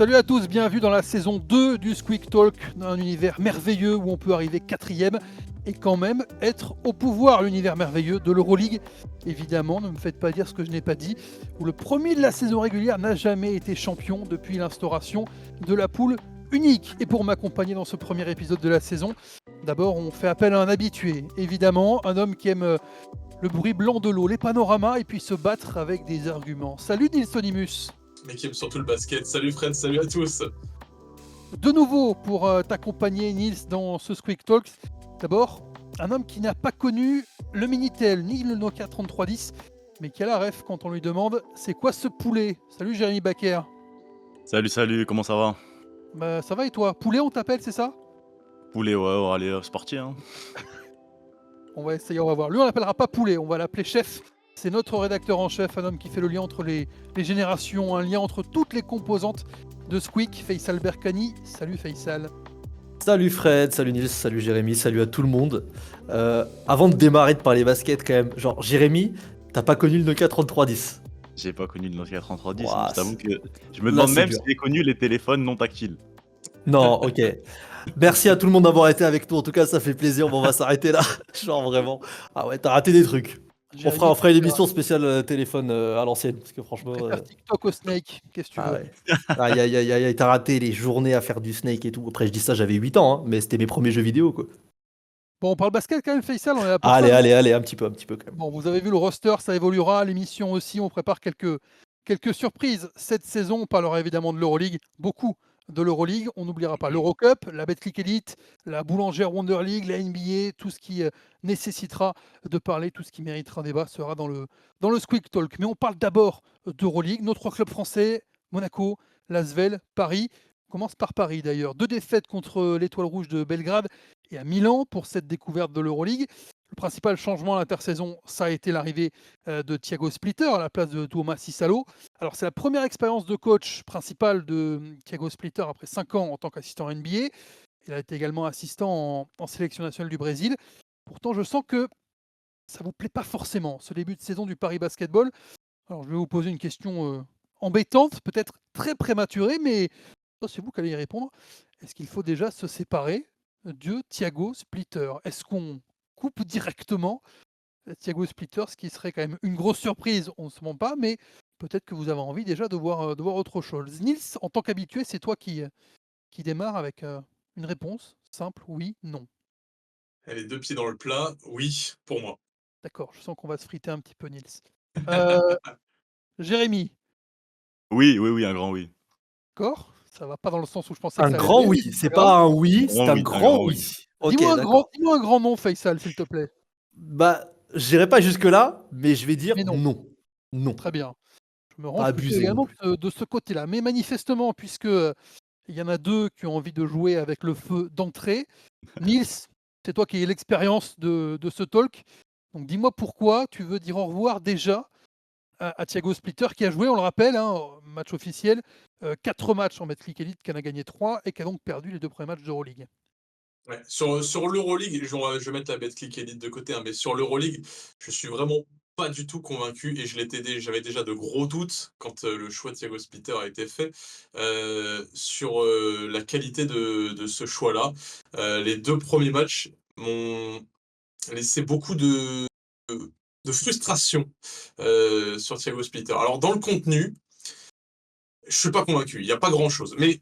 Salut à tous, bienvenue dans la saison 2 du Squeak Talk, dans un univers merveilleux où on peut arriver quatrième et quand même être au pouvoir, l'univers merveilleux de l'Euroleague. Évidemment, ne me faites pas dire ce que je n'ai pas dit, où le premier de la saison régulière n'a jamais été champion depuis l'instauration de la poule unique. Et pour m'accompagner dans ce premier épisode de la saison, d'abord on fait appel à un habitué, évidemment, un homme qui aime le bruit blanc de l'eau, les panoramas et puis se battre avec des arguments. Salut Nilsonimus. Mais qui aime surtout le basket. Salut Fred, salut à tous. De nouveau pour t'accompagner Nils dans ce Squeak Talks. D'abord, un homme qui n'a pas connu le Minitel ni le Nokia 3310, mais qui a la ref quand on lui demande c'est quoi ce poulet. Salut Jérémy Baker. Salut, comment ça va? Bah ça va et toi? Poulet on t'appelle, c'est ça? Poulet, ouais, allez, c'est parti, hein. On va essayer, on va voir. Lui on l'appellera pas poulet, on va l'appeler chef. C'est notre rédacteur en chef, un homme qui fait le lien entre les générations, un lien entre toutes les composantes de Squeak, Faisal Berkani. Salut Faisal. Salut Fred, salut Nils, salut Jérémy, salut à tout le monde. Avant de démarrer de parler basket quand même, genre Jérémy, t'as pas connu le Nokia 3310? J'ai pas connu le Nokia 3310, Ouah, je t'avoue que je me là, demande c'est même dur. si j'ai connu les téléphones non tactiles. Non, ok. Merci à tout le monde d'avoir été avec nous, en tout cas ça fait plaisir, bon, on va s'arrêter là. Genre vraiment. Ah ouais, t'as raté des trucs. Jérémy On fera une préfère, émission spéciale téléphone à l'ancienne, parce que franchement... préfère TikTok au Snake, qu'est-ce que tu Ah veux? ouais. Aïe aïe aïe aïe, t'as raté les journées à faire du Snake et tout. Après je dis ça, j'avais 8 ans, hein, mais c'était mes premiers jeux vidéo quoi. Bon, on parle basket quand même, Faisal, on est là pour ça, non? Allez, un petit peu quand même. Bon, vous avez vu le roster, ça évoluera, l'émission aussi, on prépare quelques surprises. Cette saison, on parlera évidemment de l'Euroleague, beaucoup de l'Euroleague. On n'oubliera pas l'Eurocup, la Betclic Elite, la Boulangère Wonder League, la NBA, tout ce qui nécessitera de parler, tout ce qui méritera un débat sera dans le Squeak Talk. Mais on parle d'abord d'Euroleague, nos 3 clubs français, Monaco, Lasvel, Paris. On commence par Paris d'ailleurs. 2 défaites contre l'Étoile Rouge de Belgrade et à Milan pour cette découverte de l'Euroleague. Le principal changement à l'intersaison, ça a été l'arrivée de Thiago Splitter à la place de Thomas Cissalo. Alors, c'est la première expérience de coach principal de Thiago Splitter après 5 ans en tant qu'assistant NBA. Il a été également assistant en sélection nationale du Brésil. Pourtant, je sens que ça ne vous plaît pas forcément, ce début de saison du Paris Basketball. Alors, je vais vous poser une question embêtante, peut-être très prématurée, mais ça, c'est vous qui allez y répondre. Est-ce qu'il faut déjà se séparer de Thiago Splitter? Est-ce qu'on coupe directement Thiago Splitter, ce qui serait quand même une grosse surprise, on ne se ment pas, mais peut-être que vous avez envie déjà de voir autre chose. Nils, en tant qu'habitué, c'est toi qui démarre avec une réponse simple, oui, non. Elle est 2 pieds dans le plat, oui, pour moi. D'accord, je sens qu'on va se friter un petit peu, Nils. Euh, Jérémy, Oui, un grand oui. d'accord, ça va pas dans le sens où je pensais que Un ça allait grand aller, mais oui, c'est c'est pas grave. pas un oui, c'est un Un grand grand oui. oui. Ok, d'accord. Dis-moi un grand nom, Faisal, s'il te plaît. Bah, j'irai pas jusque-là, mais je vais dire Mais non, non. Non. très bien. Je me Pas range plutôt abusé non également plus. de ce côté-là. Mais manifestement, puisque il y en a 2 qui ont envie de jouer avec le feu d'entrée, Nils, c'est toi qui as l'expérience de ce talk. Donc dis-moi pourquoi tu veux dire au revoir déjà à Thiago Splitter qui a joué, on le rappelle, hein, match officiel, 4 matchs en Betclic Elite, qui en a gagné 3 et qui a donc perdu les 2 premiers matchs d'Euroleague. Ouais. Sur l'Euroleague, je vais mettre la Betclic Elite de côté, hein, mais sur l'Euroleague, je suis vraiment pas du tout convaincu et j'avais déjà de gros doutes quand le choix de Thiago Splitter a été fait sur la qualité de ce choix-là. Les 2 premiers matchs m'ont laissé beaucoup de frustration sur Thiago Splitter. Alors, dans le contenu, je suis pas convaincu. Il n'y a pas grand-chose. Mais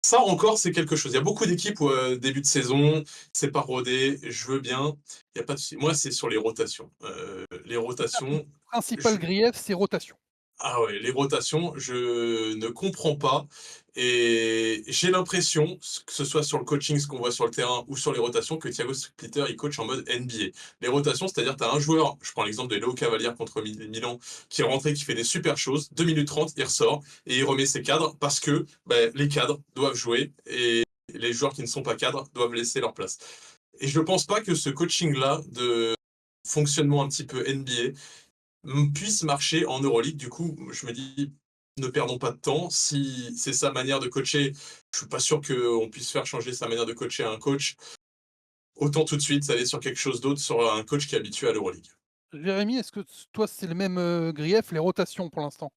ça encore, c'est quelque chose. Il y a beaucoup d'équipes où début de saison, c'est pas rodé, je veux bien. Il y a pas de souci. Moi, c'est sur les rotations. Les C'est ça ton rotations, principal je grief, c'est rotation. ah ouais, les rotations, je ne comprends pas et j'ai l'impression, que ce soit sur le coaching, ce qu'on voit sur le terrain ou sur les rotations, que Thiago Splitter, il coach en mode NBA. Les rotations, c'est-à-dire tu as un joueur, je prends l'exemple de Léo Cavalier contre Milan, qui est rentré, qui fait des super choses, 2 minutes 30, il ressort et il remet ses cadres parce que les cadres doivent jouer et les joueurs qui ne sont pas cadres doivent laisser leur place. Et je ne pense pas que ce coaching-là de fonctionnement un petit peu NBA puisse marcher en Euroleague. Du coup, je me dis, ne perdons pas de temps. Si c'est sa manière de coacher, je suis pas sûr qu'on puisse faire changer sa manière de coacher à un coach. Autant tout de suite aller sur quelque chose d'autre, sur un coach qui est habitué à l'Euroleague. Jérémy, est-ce que toi, c'est le même grief, les rotations pour l'instant?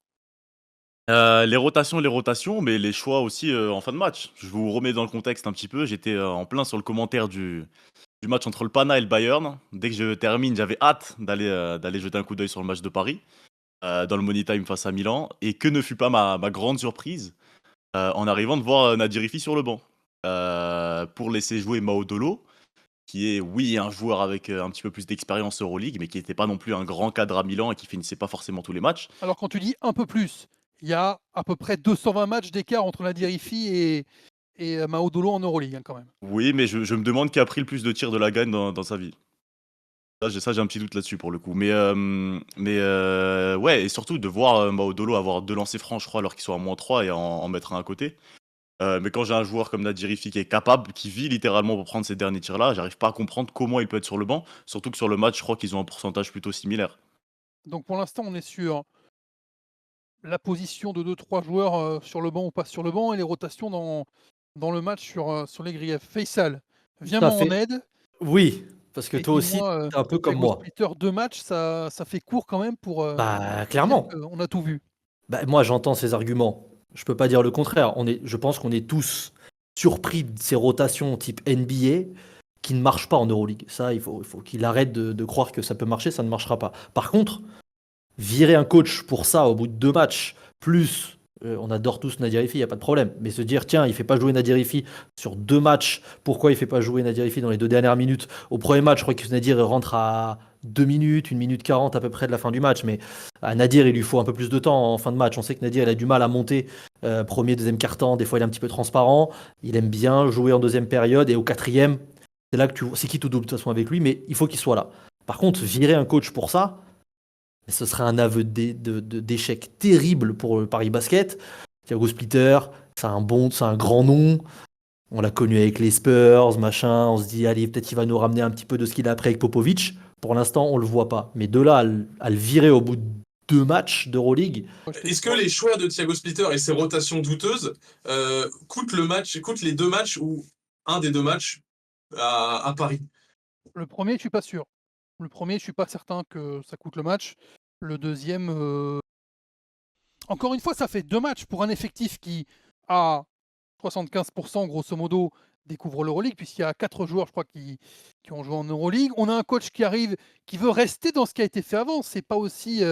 Les rotations, mais les choix aussi en fin de match. Je vous remets dans le contexte un petit peu. J'étais en plein sur le commentaire du match entre le Pana et le Bayern. Dès que je termine, j'avais hâte d'aller jeter un coup d'œil sur le match de Paris, dans le Money Time face à Milan. Et que ne fut pas ma grande surprise en arrivant de voir Nadirifi sur le banc. Pour laisser jouer Maodolo, qui est, oui, un joueur avec un petit peu plus d'expérience Euroleague, mais qui n'était pas non plus un grand cadre à Milan et qui finissait pas forcément tous les matchs. Alors quand tu dis un peu plus, il y a à peu près 220 matchs d'écart entre Nadir Hifi et Maodolo en Euroleague quand même. Oui, mais je me demande qui a pris le plus de tirs de la gagne dans sa vie. J'ai un petit doute là-dessus pour le coup. Mais ouais, et surtout de voir Maodolo avoir 2 lancers francs, je crois, alors qu'ils sont à -3 et en mettre un à côté. Mais quand j'ai un joueur comme Nadirifi qui est capable, qui vit littéralement pour prendre ces derniers tirs-là, j'arrive pas à comprendre comment il peut être sur le banc. Surtout que sur le match, je crois qu'ils ont un pourcentage plutôt similaire. Donc pour l'instant, on est sur la position de 2-3 joueurs sur le banc ou pas sur le banc et les rotations dans le match sur les griefs. Faisal, viens-moi Ça en fait aide oui, parce que et toi aussi, dis-moi, tu un peu comme Thiago moi. Splitter, 2 matchs, ça fait court quand même Bah, pour dire clairement. qu'on a tout vu. Bah, moi, j'entends ces arguments. Je peux pas dire le contraire. Je pense qu'on est tous surpris de ces rotations type NBA qui ne marchent pas en Euroleague. Ça, il faut qu'il arrête de croire que ça peut marcher, ça ne marchera pas. Par contre, virer un coach pour ça au bout de 2 matchs, plus on adore tous Nadir Hifi, il n'y a pas de problème. Mais se dire, tiens, il fait pas jouer Nadir Hifi sur 2 matchs, pourquoi il fait pas jouer Nadir Hifi dans les 2 dernières minutes? Au premier match, je crois que Nadir rentre à 2 minutes, 1 minute 40 à peu près de la fin du match. Mais à Nadir, il lui faut un peu plus de temps en fin de match. On sait que Nadir, il a du mal à monter premier, deuxième quart-temps. Des fois, il est un petit peu transparent. Il aime bien jouer en deuxième période. Et au quatrième, c'est là que tu vois, c'est qui tout double de toute façon avec lui, mais il faut qu'il soit là. Par contre, virer un coach pour ça, mais ce serait un aveu d'échec terrible pour le Paris Basket. Thiago Splitter, c'est un grand nom. On l'a connu avec les Spurs, machin. On se dit, allez, peut-être il va nous ramener un petit peu de ce qu'il a appris avec Popovic. Pour l'instant, on le voit pas. Mais de là à le virer au bout de 2 matchs d'Euroleague, Moi, je Est-ce que t'explique. les choix de Thiago Splitter et ses rotations douteuses coûtent les 2 matchs ou un des 2 matchs à Paris? Le premier, je suis pas sûr. Le premier, je suis pas certain que ça coûte le match. Le deuxième, encore une fois, ça fait 2 matchs pour un effectif qui, à 75 grosso modo, découvre l'Euroleague, puisqu'il y a 4 joueurs, je crois, qui ont joué en Euroleague. On a un coach qui arrive, qui veut rester dans ce qui a été fait avant. C'est pas aussi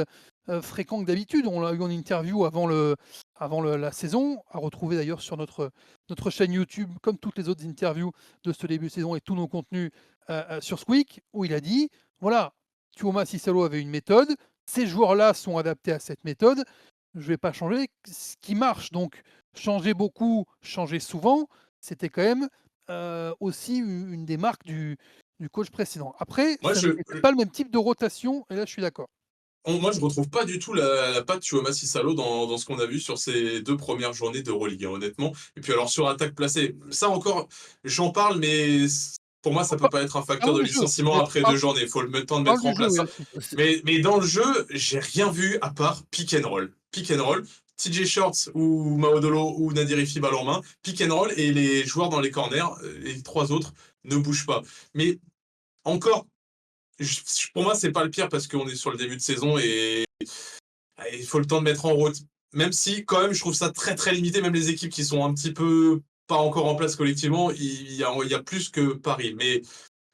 fréquent que d'habitude. On l'a eu en interview avant la saison, à retrouver d'ailleurs sur notre chaîne YouTube, comme toutes les autres interviews de ce début de saison et tous nos contenus sur Squeak, où il a dit, voilà, Tuoma Cicelo avait une méthode, ces joueurs-là sont adaptés à cette méthode, je ne vais pas changer ce qui marche. Donc, changer beaucoup, changer souvent, c'était quand même aussi une des marques du coach précédent. Après, Moi, ça n'était pas le même type de rotation, et là, je suis d'accord. moi, je retrouve pas du tout la patte Tuomas Salo dans ce qu'on a vu sur ces 2 premières journées d'Euroleague, hein, honnêtement. Et puis alors sur attaque placée, ça encore, j'en parle, mais pour moi, ça peut pas être un facteur Parlons de du jeu, licenciement après 2 journées. Il faut le temps de parle mettre du en jeu, place. oui, Ça. aussi. Mais dans le jeu, j'ai rien vu à part pick and roll. Pick and roll, TJ Shorts ou Maodolo ou Nadir Ifi balle en main, pick and roll et les joueurs dans les corners, les 3 autres ne bougent pas. Mais encore, pour moi, c'est pas le pire parce qu'on est sur le début de saison et il faut le temps de mettre en route. Même si, quand même, je trouve ça très très limité. Même les équipes qui sont un petit peu pas encore en place collectivement, il y a plus que Paris. Mais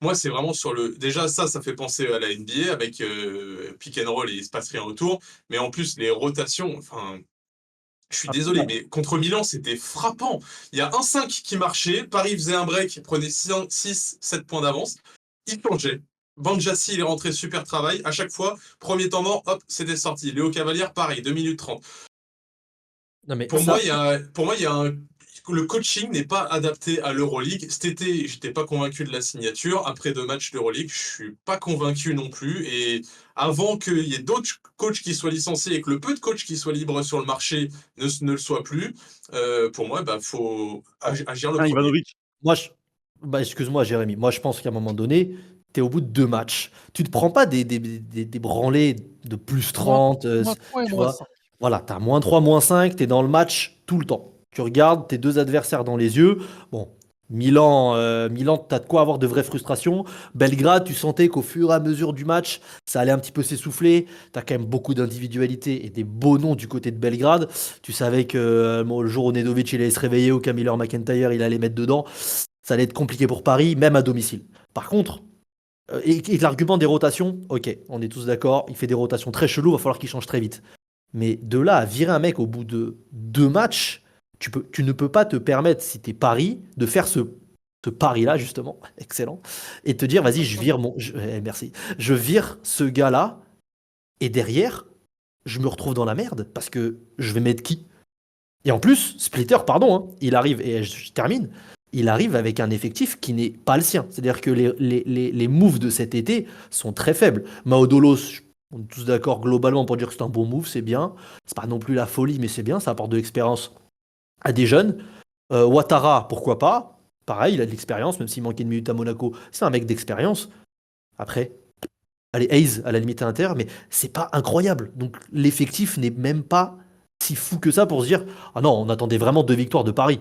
moi, c'est vraiment sur le. Déjà, ça fait penser à la NBA avec pick and roll et il se passe rien autour. Mais en plus, les rotations, enfin. Je suis désolé, mais contre Milan, c'était frappant. Il y a un 5 qui marchait, Paris faisait un break, prenait 6, 7 points d'avance. Il plongeait. Banjassi, il est rentré, super travail. À chaque fois, premier temps mort, hop, c'était sorti. Léo Cavalière, pareil, 2 minutes 30. non mais Pour ça, moi, le coaching n'est pas adapté à l'Euroleague. Cet été, j'étais pas convaincu de la signature. Après 2 matchs d'Euroleague, je suis pas convaincu non plus. Et avant qu'il y ait d'autres coachs qui soient licenciés et que le peu de coachs qui soient libres sur le marché ne le soient plus, pour moi, bah, faut agir le Ah, premier. Ivanovic. moi, bah, excuse-moi, Jérémy. Moi, je pense qu'à un moment donné, tu es au bout de 2 matchs. Tu te prends pas des branlées de plus Moins, 30, moins 3 et tu moins vois. 5. Voilà, tu as -3, -5, tu es dans le match tout le temps. Tu regardes tes 2 adversaires dans les yeux. Bon, Milan, t'as de quoi avoir de vraies frustrations. Belgrade, tu sentais qu'au fur et à mesure du match, ça allait un petit peu s'essouffler. T'as quand même beaucoup d'individualité et des beaux noms du côté de Belgrade. Tu savais que le jour où Nedovic il allait se réveiller ou qu'Amiller McIntyre il allait mettre dedans, ça allait être compliqué pour Paris, même à domicile. Par contre, et l'argument des rotations, ok, on est tous d'accord, il fait des rotations très cheloues, il va falloir qu'il change très vite. Mais de là à virer un mec au bout de 2 matchs, tu ne peux pas te permettre, si t'es Paris, de faire ce pari-là, justement, excellent, et te dire, vas-y, merci, je vire ce gars-là, et derrière, je me retrouve dans la merde, parce que je vais mettre qui? Et en plus, Splitter, pardon, hein, il arrive, et je termine, il arrive avec un effectif qui n'est pas le sien. C'est-à-dire que les moves de cet été sont très faibles. Maodolos, on est tous d'accord globalement pour dire que c'est un bon move, c'est bien. C'est pas non plus la folie, mais c'est bien, ça apporte de l'expérience à des jeunes. Ouattara, pourquoi pas? Pareil, il a de l'expérience, même s'il manquait de minutes à Monaco. C'est un mec d'expérience. Après, allez, Hayes à la limite à Inter, mais c'est pas incroyable. Donc l'effectif n'est même pas si fou que ça pour se dire ah non, on attendait vraiment 2 victoires de Paris.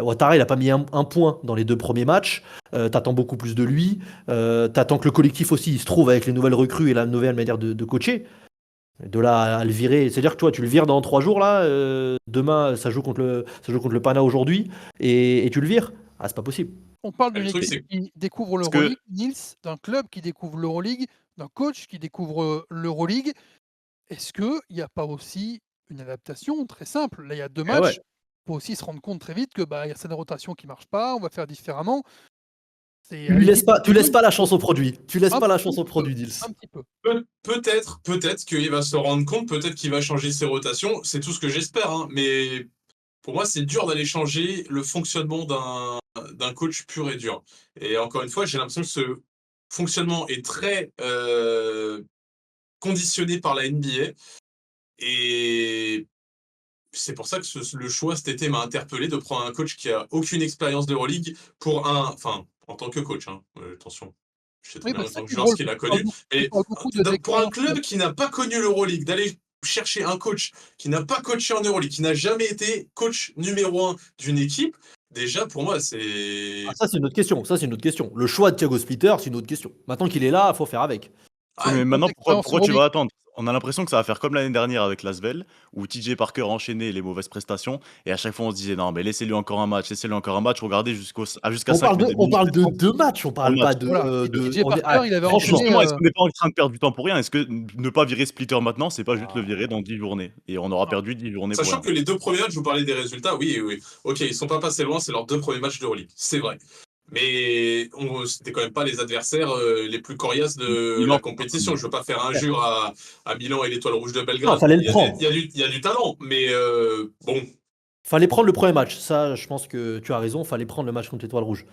Ouattara, il a pas mis un point dans les 2 premiers matchs. T'attends beaucoup plus de lui. T'attends que le collectif aussi il se trouve avec les nouvelles recrues et la nouvelle manière de coacher. De là à le virer, c'est-à-dire que toi, tu le vires dans 3 jours là. Demain, ça joue contre le Pana aujourd'hui, et tu le vires. Ah, c'est pas possible. On parle Le d'une truc, équipe c'est qui découvre Parce l'Euroleague, que Nils, d'un club qui découvre l'Euroleague, d'un coach qui découvre l'Euroleague. Est-ce qu'il n'y a pas aussi une adaptation très simple? Là, il y a 2 Eh ouais. matchs. Il faut aussi se rendre compte très vite que bah, il y a certaines rotations qui ne marchent pas, on va faire différemment. C'est Tu à la lui laisses limite pas, tu une laisses bonne pas la chose. chance au produit. Tu laisses pas la Un chance au petit peu, produit, Dils. un petit peu. peut-être qu'il va se rendre compte, peut-être qu'il va changer ses rotations. C'est tout ce que j'espère, hein. Mais pour moi, c'est dur d'aller changer le fonctionnement d'un coach pur et dur. Et encore une fois, j'ai l'impression que ce fonctionnement est très conditionné par la NBA. Et c'est pour ça que le choix cet été m'a interpellé de prendre un coach qui a aucune expérience d'Euroleague pour enfin, en tant que coach, hein, attention. Je sais très Oui, bien bah, en c'est ça tant que qui est joueur ce drôle, qu'il parce a qu'on parle connu. beaucoup on Mais parle beaucoup de pour un d'expérience. club qui n'a pas connu l'Euroleague, d'aller chercher un coach qui n'a pas coaché en Euroleague, qui n'a jamais été coach numéro 1 d'une équipe, déjà pour moi, Ah, c'est. ça, c'est une autre question. Ça, c'est une autre question. Le choix de Thiago Splitter, c'est une autre question. Maintenant qu'il est là, il faut faire avec. Oui, Ah, mais Grosse maintenant, pourquoi, expérience pourquoi tu Euroleague. vas attendre? On a l'impression que ça va faire comme l'année dernière avec l'Asvel, où TJ Parker enchaînait les mauvaises prestations, et à chaque fois on se disait non, mais laissez-lui encore un match, regardez jusqu'à On 5 parle minutes de, de on parle de minutes 2 matchs, on dans le parle match. pas de. Voilà, et TJ Parker, il avait Et Franchement, enchaîné, justement, est-ce qu'on n'est pas en train de perdre du temps pour rien? Est-ce que ne pas virer Splitter maintenant, c'est pas juste le ah, virer dans 10 journées? Et on aura non, perdu 10 journées pour sachant rien. que les 2 premiers matchs, je vous parlais des résultats, oui, oui. Ok, ils sont pas passés loin, c'est leurs 2 premiers matchs d'Euroleague, c'est vrai. Mais c'était quand même pas les adversaires les plus coriaces de Milan, la compétition. Je veux pas faire injure à Milan et l'Étoile Rouge de non, Belgrade. fallait le Il y a du, il prendre. y a du, il y a du talent, mais bon. Fallait prendre le premier match. Ça, je pense que tu as raison. Fallait prendre le match contre l'Étoile Rouge.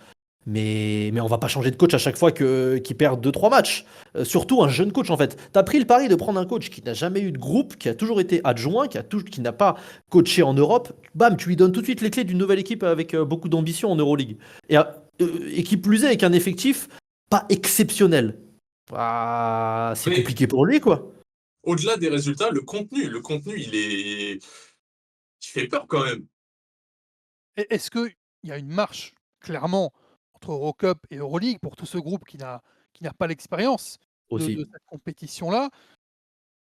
Mais on va pas changer de coach à chaque fois qu'il perd 2, 3 matchs. Surtout un jeune coach, en fait. Tu as pris le pari de prendre un coach qui n'a jamais eu de groupe, qui a toujours été adjoint, qui n'a pas coaché en Europe. Bam, tu lui donnes tout de suite les clés d'une nouvelle équipe avec beaucoup d'ambition en Euroleague. Et qui plus est, avec un effectif pas exceptionnel. Ah, c'est Mais compliqué pour lui, quoi. au-delà des résultats, le contenu, il fait peur quand même. Est-ce qu'il y a une marche, clairement, entre Eurocup et Euroleague pour tout ce groupe qui n'a pas l'expérience de Aussi. cette compétition-là?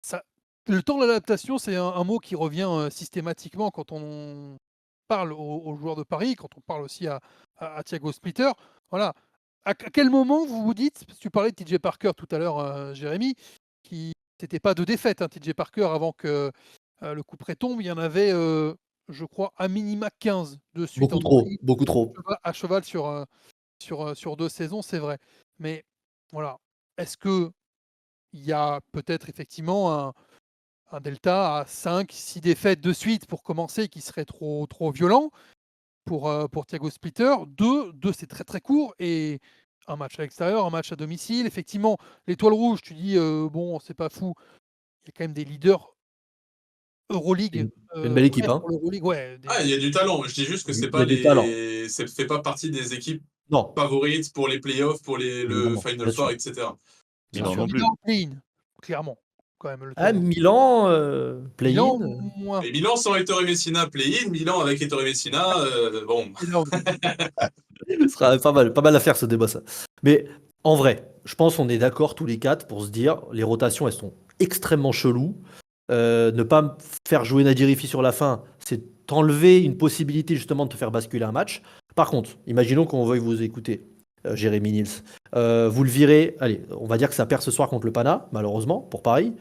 Ça Le temps de l'adaptation, c'est un mot qui revient, systématiquement quand on parle aux joueurs de Paris, quand on parle aussi à Thiago Splitter. Voilà. À quel moment vous vous dites, parce que tu parlais de TJ Parker tout à l'heure, Jérémy, qui c'était pas de défaite, hein, TJ Parker avant que, le couperet tombe. Il y en avait, je crois à minima 15 de suite Beaucoup en trop. Euroleague, Beaucoup trop. à cheval sur 2 saisons, c'est vrai. Mais voilà, est-ce qu'il y a peut-être effectivement un delta à 5-6 défaites de suite pour commencer qui serait trop violent pour Thiago Splitter? 2 c'est très, très court, et un match à l'extérieur, un match à domicile. Effectivement, l'Étoile rouge, tu dis, bon, c'est pas fou. Il y a quand même des leaders Euroleague, Une belle équipe, prêts hein. pour l'Euroleague, ouais, Ah, il y a du talent. Je dis juste que c'est Il y pas a du talent. ça fait pas partie des équipes Non, favorites pour les playoffs, pour le évidemment, Final bien Four, sûr. etc. Bien Milan sûr. non plus. Milan play-in, clairement, quand même, l'Étoile Ah, rouge. Milan, play-in. Milan, moins. Et Milan sans Ettore Messina play-in, Milan avec Ettore Messina, bon. C'est là où Ce sera pas mal à faire ce débat ça. Mais en vrai, je pense qu'on est d'accord tous les quatre pour se dire les rotations elles sont extrêmement cheloues. Ne pas faire jouer Nadirifi sur la fin, c'est t'enlever une possibilité justement de te faire basculer un match. Par contre, imaginons qu'on veuille vous écouter, Jérémy Nils. Vous le virez, allez, on va dire que ça perd ce soir contre le Pana, malheureusement, pour Paris.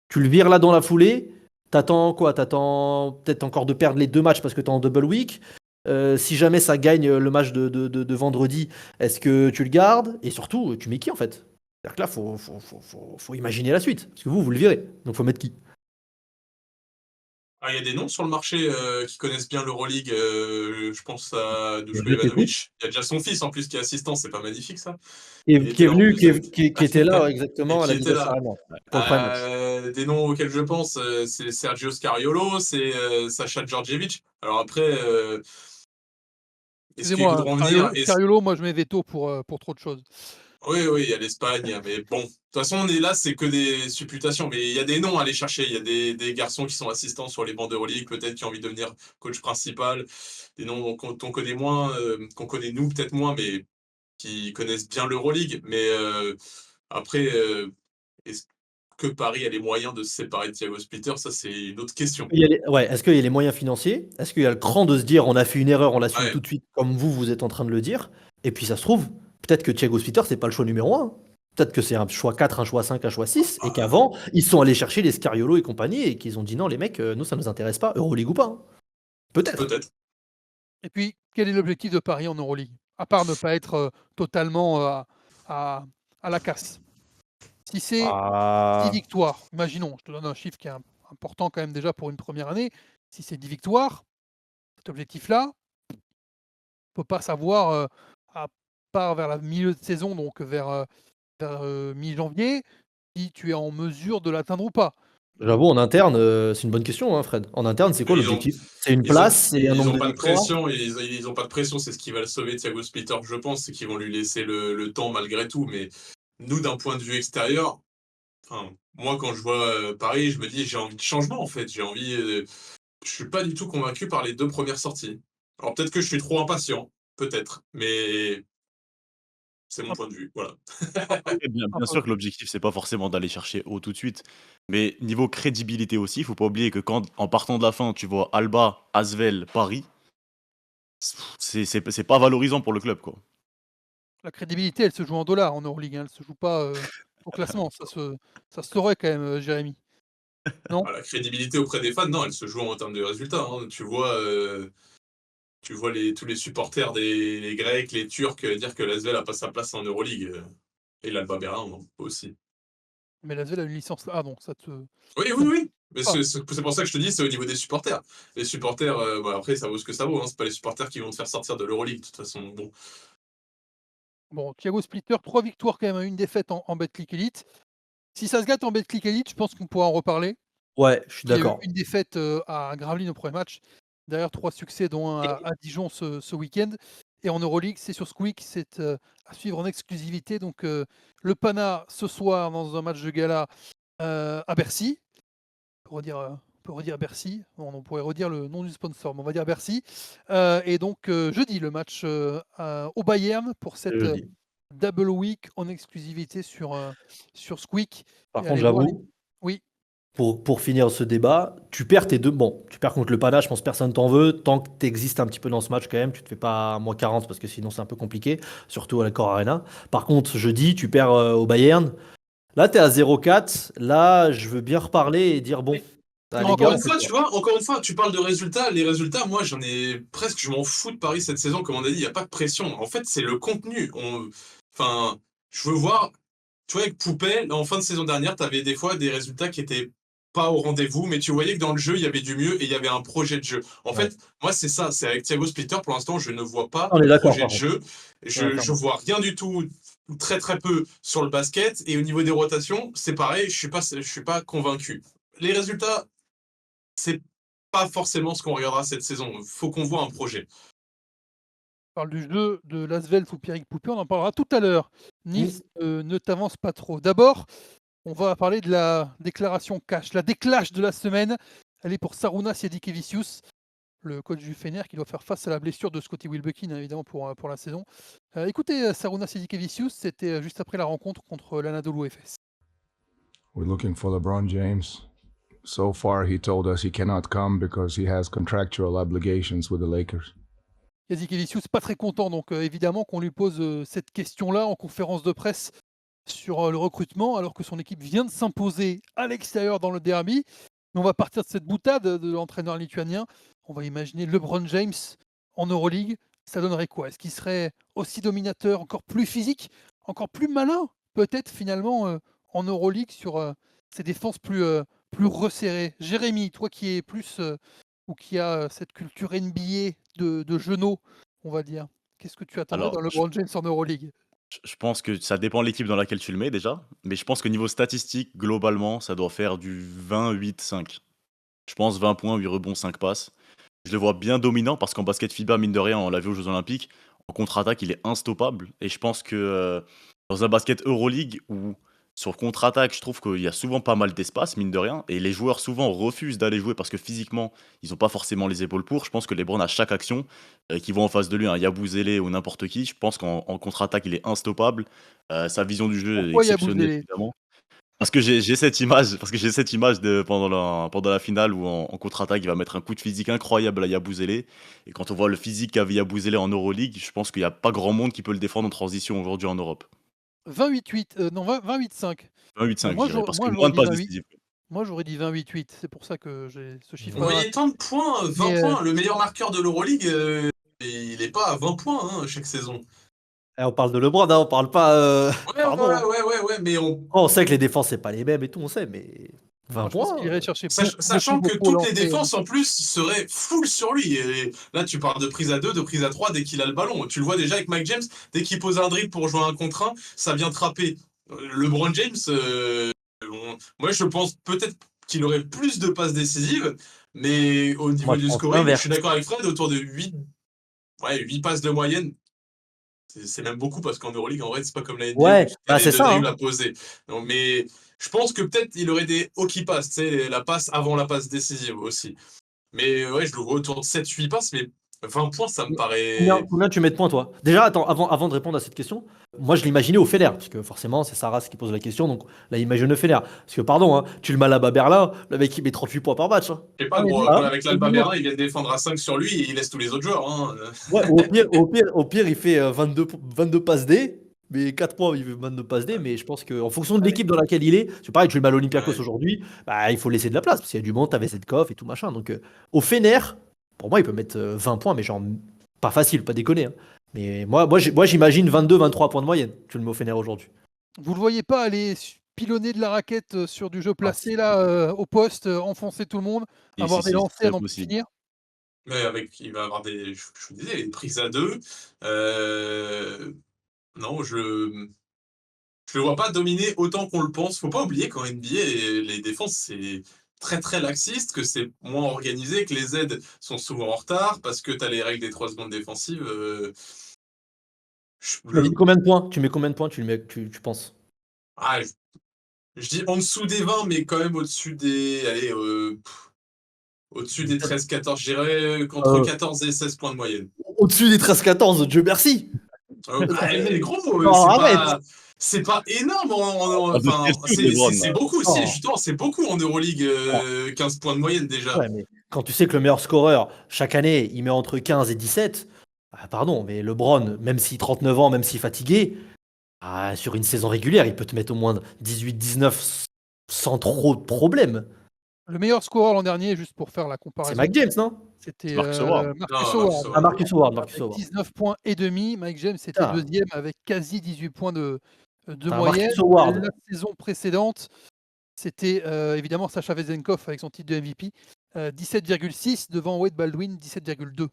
Tu le vires là dans la foulée. T'attends quoi? T'attends peut-être encore de perdre les 2 matchs parce que t'es en double week. Si jamais ça gagne le match de vendredi, est-ce que tu le gardes? Et surtout, tu mets qui en fait? C'est-à-dire que là, faut imaginer la suite. Parce que vous le virez. Donc faut mettre qui? Ah, il y a des noms sur le marché qui connaissent bien l'Euroleague. Je pense à Dushko Je t'écoute. Ivanovic. Il y a déjà son fils en plus qui est assistant, c'est pas magnifique ça? Qui Il est, qui était est là en venu, plus avec. qui était là Et exactement à qui la était Midas là. Arena pour le Prime Match. Des noms auxquels je pense, c'est Sergio Scariolo, c'est Sacha Djordjevic. Alors après, est-ce qu'ils Excusez-moi, voudront venir? Scariolo, moi je mets veto pour trop de choses. Oui, oui, il y a l'Espagne, mais bon. De toute façon, on est là, c'est que des supputations. Mais il y a des noms à aller chercher. Il y a des garçons qui sont assistants sur les bancs d'Euroleague, peut-être qui ont envie de devenir coach principal. Des noms qu'on connaît moins, qu'on connaît nous, peut-être moins, mais qui connaissent bien l'Euroleague. Mais après, est-ce que Paris a les moyens de se séparer de Thiago Splitter? Ça, c'est une autre question. Ouais, est-ce qu'il y a les moyens financiers? Est-ce qu'il y a le cran de se dire on a fait une erreur, on l'assume Ouais, tout de suite, comme vous êtes en train de le dire? Et puis ça se trouve, peut-être que Thiago Splitter, c'est pas le choix numéro un. Peut-être que c'est un choix 4, un choix 5, un choix 6, et qu'avant, ils sont allés chercher les Scariolo et compagnie, et qu'ils ont dit non, les mecs, nous, ça nous intéresse pas, Euroleague ou pas, hein. Peut-être. peut-être. Et puis, quel est l'objectif de Paris en Euroleague? À part ne pas être totalement à, à la casse. Si c'est 10 Ah, victoires, imaginons, je te donne un chiffre qui est important quand même déjà pour une première année. Si c'est 10 victoires, cet objectif-là, on ne peut pas savoir, à part vers la milieu de saison, donc vers mi-janvier, si tu es en mesure de l'atteindre ou pas. j'avoue, en interne, c'est une bonne question, hein, Fred. En interne, c'est quoi Ils ont, l'objectif? C'est une ils ont, place, c'est un ils nombre ont de pas de victoires? pression. Ils ont pas de pression. C'est ce qui va le sauver, Thiago Splitter, je pense. C'est qu'ils vont lui laisser le temps malgré tout. Mais nous, d'un point de vue extérieur, enfin, moi, quand je vois Paris, je me dis, j'ai envie de changement, en fait. J'ai envie. Je suis pas du tout convaincu par les 2 premières sorties. Alors peut-être que je suis trop impatient, peut-être, mais c'est mon Un point de vue. Voilà. Et bien, un bien peu. sûr que l'objectif, c'est pas forcément d'aller chercher haut tout de suite. Mais niveau crédibilité aussi, il faut pas oublier que quand, en partant de la fin, tu vois Alba, Asvel, Paris, c'est pas valorisant pour le club, quoi. La crédibilité, elle se joue en dollars en Euroleague, hein, elle se joue pas au classement. Ça se saurait quand même, Jérémy. Non? La crédibilité auprès des fans, non, elle se joue en termes de résultats, hein. Tu vois tous les supporters les Grecs, les Turcs dire que l'Asvel a pas sa place en Euroleague. Et l'Alba Berlin aussi. Mais l'ASVEL a une licence. Ah bon, Oui, ça oui, ne oui. Mais pas. c'est pour ça que je te dis, c'est au niveau des supporters. Les supporters, après, ça vaut ce que ça vaut, hein. C'est pas les supporters qui vont te faire sortir de l'Euroleague, de toute façon. Bon. Bon, Thiago Splitter, 3 victoires quand même, 1 défaite en Betclic Elite. Si ça se gâte en Betclic Elite, je pense qu'on pourra en reparler. Ouais, je suis Il y a eu d'accord. une défaite, à Gravelines au premier match. Derrière 3 succès, dont un à Dijon ce week-end. Et en Euroleague, c'est sur Squeak, c'est, à suivre en exclusivité. Donc, le Pana ce soir dans un match de gala, à Bercy. On peut redire Bercy. Bon, on pourrait redire le nom du sponsor, mais on va dire Bercy. Et donc, jeudi, le match, au Bayern pour cette, Je dis. double week en exclusivité sur Squeak. Par Et contre, allez voir les. j'avoue, Oui, pour finir ce débat, tu perds tes deux. Bon, tu perds contre le Pana, je pense que personne t'en veut. Tant que tu existes un petit peu dans ce match, quand même, tu te fais pas moins 40 parce que sinon c'est un peu compliqué, surtout à la Core Arena. Par contre, jeudi, tu perds au Bayern. Là, tu es à 0-4. Là, je veux bien reparler et dire bon, mais ah, les Encore gars, une on fait fois, tu quoi? vois, encore une fois, tu parles de résultats. Les résultats, moi, je m'en fous de Paris cette saison. Comme on a dit, il n'y a pas de pression. En fait, c'est le contenu. Enfin, je veux voir. Tu vois, avec Poupet, en fin de saison dernière, tu avais des fois des résultats qui étaient pas au rendez-vous, mais tu voyais que dans le jeu, il y avait du mieux et il y avait un projet de jeu. En Ouais. fait, moi, c'est ça. C'est avec Thiago Splitter, pour l'instant, je ne vois pas On est de d'accord, projet par de contre. jeu. Ouais, Je clairement. vois rien du tout, ou très très peu sur le basket. Et au niveau des rotations, c'est pareil, je suis pas convaincu. Les résultats, c'est pas forcément ce qu'on regardera cette saison. Il faut qu'on voit un projet. On parle du jeu de l'Asvel sous Pierrick Poupée, on en parlera tout à l'heure. Nils, Mm. ne t'avance pas trop. D'abord, on va parler de la déclaration cash, la déclash de la semaine. Elle est pour Saruna Siadikevicius. le coach du Fener, qui doit faire face à la blessure de Scotty Wilbekin, hein, évidemment, pour la saison. Écoutez, Sarunas Sidikevicius, c'était juste après la rencontre contre l'Anadolu Efes. We're looking for LeBron James. So far, he told us he cannot come because he has contractual obligations with the Lakers. Sidikevicius, pas très content, donc évidemment qu'on lui pose cette question-là en conférence de presse sur le recrutement, alors que son équipe vient de s'imposer à l'extérieur dans le derby. Mais on va partir de cette boutade de l'entraîneur lituanien. On va imaginer LeBron James en Euroleague. Ça donnerait quoi? Est-ce qu'il serait aussi dominateur, encore plus physique, encore plus malin, peut-être finalement en Euroleague sur ses défenses plus resserrées? Jérémy, toi qui es plus ou qui a cette culture NBA de genoux, on va dire, qu'est-ce que tu attendrais Alors, dans LeBron James en Euroleague? je pense que ça dépend de l'équipe dans laquelle tu le mets déjà, mais je pense que niveau statistique, globalement, ça doit faire du 20-8-5. Je pense 20 points, 8 rebonds, 5 passes. Je le vois bien dominant parce qu'en basket FIBA, mine de rien, on l'a vu aux Jeux Olympiques, en contre-attaque, il est instoppable. Et je pense que dans un basket Euroleague où sur contre-attaque, je trouve qu'il y a souvent pas mal d'espace, mine de rien, et les joueurs souvent refusent d'aller jouer parce que physiquement, ils n'ont pas forcément les épaules pour. Je pense que LeBron, à chaque action, qui vont en face de lui, un Yabusele ou n'importe qui, je pense qu'en contre-attaque, il est instoppable. Sa vision du jeu est Pourquoi exceptionnelle, Yabusele? évidemment. Parce que j'ai cette image pendant la finale où en contre-attaque, il va mettre un coup de physique incroyable à Yabusele. Et quand on voit le physique qu'avait Yabusele en Euroleague, je pense qu'il n'y a pas grand monde qui peut le défendre en transition aujourd'hui en Europe. 28-8, non 28-5. 28-5, je Moi, dirais, parce que moi moins j'aurais de dit passes 28. décisives. Moi j'aurais dit 28-8. C'est pour ça que j'ai ce Vous chiffre-là. voyez tant de points, 20 Mais, points. Le meilleur marqueur de l'Euroleague, il n'est pas à 20 points chaque saison. On parle de LeBron, hein, on parle pas. Ouais, Pardon. hein. ouais, mais On sait que les défenses, c'est pas les mêmes et tout, on sait, mais 20 moi, je pense points. qu'il irait chercher Sachant beaucoup que au toutes les lancer, hein. défenses en plus seraient full sur lui. Et là, tu parles de prise à 2, de prise à 3 dès qu'il a le ballon. Tu le vois déjà avec Mike James, dès qu'il pose un dribble pour jouer un contre 1, ça vient trapper. LeBron James, moi je pense peut-être qu'il aurait plus de passes décisives, mais au niveau Moi, je du pense scoring, je l'inverse. suis d'accord avec Fred, autour de 8 passes de moyenne. C'est même beaucoup parce qu'en Euroleague, en vrai, c'est pas comme la NBA où Ouais, tu bah as c'est les deux ça. dribbles hein. à poser. Non, mais je pense que peut-être il aurait des hockey passes, tu sais, la passe avant la passe décisive aussi. Mais ouais, je le vois autour de 7-8 passes, mais 20 points, ça me paraît. Combien tu mets de points, toi? Déjà, attends, avant de répondre à cette question, moi je l'imaginais au Fener, parce que forcément, c'est Sarras qui pose la question, donc là, imagine au Fener. Parce que, pardon, hein, tu le mets à l'Alba Berlin, le mec il met 38 points par match. hein. Je sais pas, Ah, mais gros, Hein avec l'Alba Berlin, il vient de défendre à 5 sur lui et il laisse tous les autres joueurs. Hein. Ouais, au pire, il fait 22 passes D, mais 4 points, il fait 22 passes D, mais je pense qu'en fonction de l'équipe dans laquelle il est, c'est pareil, tu le mets à l'Olympiakos Ouais. aujourd'hui, bah, il faut laisser de la place, parce qu'il y a du monde, t'avais Zetkov et tout machin. Donc, au Fener, pour moi, il peut mettre 20 points, mais genre, pas facile, pas déconner. hein. Mais moi j'imagine 22-23 points de moyenne, tu le mets au Fener aujourd'hui. Vous le voyez pas aller pilonner de la raquette sur du jeu Ah, placé si. là au poste, enfoncer tout le monde, Si, avoir si, des si, c'est lancers à très n'en plus possible. finir? Mais il va avoir je vous disais, des prises à 2. Non, je le vois pas dominer autant qu'on le pense. Faut pas oublier qu'en NBA, les défenses, c'est très très laxiste, que c'est moins organisé, que les aides sont souvent en retard parce que tu as les règles des 3 secondes défensives. Vas-y, combien de points? Tu mets combien de points, tu le mets, tu penses? Ah, je dis en dessous des 20, mais quand même au-dessus des. Allez, au-dessus des 13-14, je dirais entre Euh, 14 et 16 points de moyenne. Au-dessus des 13-14, Dieu merci. Mais gros, Non, arrête. c'est pas énorme. Ah, de Enfin, Chelsea ou de LeBron, c'est là? beaucoup. Non. Justement, c'est beaucoup en Euroleague, Non. 15 points de moyenne déjà. Ouais, mais quand tu sais que le meilleur scoreur, chaque année, il met entre 15 et 17, pardon, mais LeBron, même s'il a 39 ans, même s'il est fatigué, sur une saison régulière, il peut te mettre au moins 18-19 sans trop de problèmes. Le meilleur scoreur l'an dernier, juste pour faire la C'est comparaison, Mike James, non? c'était Marcus Howard. Marcus Non, Howard. Marcus Ah, Marcus Howard, Marcus Avec Howard. 19 points et demi, Mike James était Putain. deuxième avec quasi 18 points de T'as un moyenne. Marcus Howard. La saison précédente, c'était évidemment Sacha Vezenkov avec son titre de MVP, 17,6 devant Wade Baldwin, 17,2.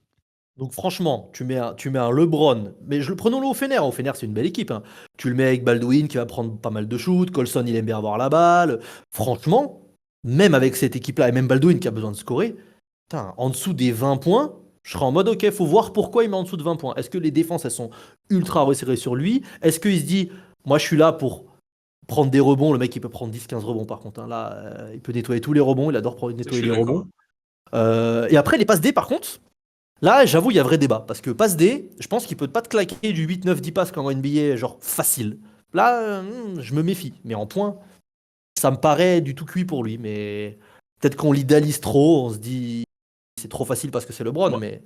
Donc franchement, tu mets un LeBron, mais prenons-le au Fener. Au Fener, c'est une belle équipe. hein. Tu le mets avec Baldwin qui va prendre pas mal de shoots. Colson, il aime bien avoir la balle. Franchement, même avec cette équipe-là, et même Baldwin qui a besoin de scorer, putain, en dessous des 20 points, je serais en mode ok, faut voir pourquoi il met en dessous de 20 points. Est-ce que les défenses, elles sont ultra resserrées sur lui? Est-ce qu'il se dit, moi je suis là pour prendre des rebonds? Le mec, il peut prendre 10-15 rebonds par contre. hein. Là, il peut nettoyer tous les rebonds. Il adore Je nettoyer suis les d'accord. rebonds. Et après, les passes D, par contre, là, j'avoue, il y a vrai débat. Parce que passe D, je pense qu'il peut pas te claquer du 8, 9, 10 passes comme en NBA, genre facile. Là, je me méfie. Mais en point, ça me paraît du tout cuit pour lui. Mais peut-être qu'on l'idéalise trop. On se dit, c'est trop facile parce que c'est LeBron. Moi, Mais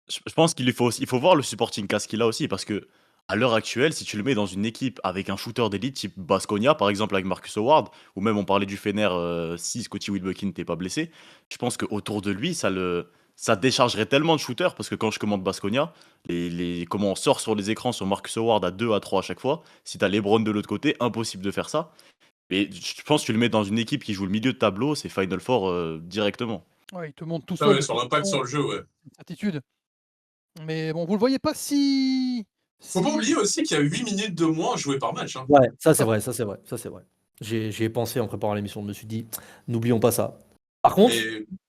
je pense il faut voir le supporting cast qu'il a aussi, parce que à l'heure actuelle, si tu le mets dans une équipe avec un shooter d'élite type Baskonia, par exemple avec Marcus Howard, ou même on parlait du Fener, si Scottie Wilbekin n'était pas blessé, je pense qu'autour de lui, ça déchargerait tellement de shooters, parce que quand je commande Baskonia, comment on sort sur les écrans sur Marcus Howard à 2 à 3 à chaque fois, si t'as LeBron de l'autre côté, impossible de faire ça. Et je pense que tu le mets dans une équipe qui joue le milieu de tableau, c'est Final Four directement. Ouais, il te monte tout Ah seul. ouais, sur l'impact sur le jeu, ouais. Certitude. Mais bon, vous le voyez pas si. Faut pas oublier aussi qu'il y a 8 minutes de moins jouées par match. Hein. ouais, ça c'est vrai, ça c'est vrai, ça c'est vrai. J'y ai pensé en préparant l'émission. Je me suis dit, n'oublions pas ça. Par contre,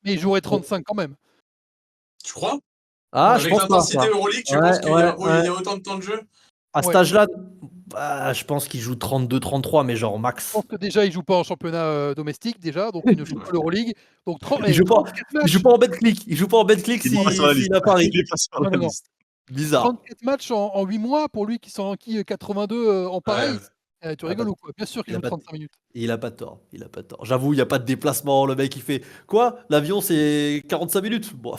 Mais il jouerait 35 quand même. tu crois je Avec pense pas. l'intensité Euroleague, tu penses qu'il y a autant de temps de jeu À cet Ouais. âge-là, je pense qu'il joue 32-33, mais genre Je max. pense que déjà, il joue pas en championnat domestique, déjà, donc il ne joue pas l'Euroleague. Donc Il joue pas, 34 il matchs. joue pas en betclic. Il joue pas en betclic Il est pas sur la liste. s'il a Paris. Il est pas sur Non, la non, non. liste. Bizarre. 34 matchs en 8 mois pour lui qui s'en enquille 82 en pareil. Tu rigoles ou quoi? Bien sûr qu'il il a joue pas- 35 minutes. Il a pas de tort. Il a pas de tort. J'avoue, il n'y a pas de déplacement. Le mec, il fait quoi? L'avion, c'est 45 minutes. Bon,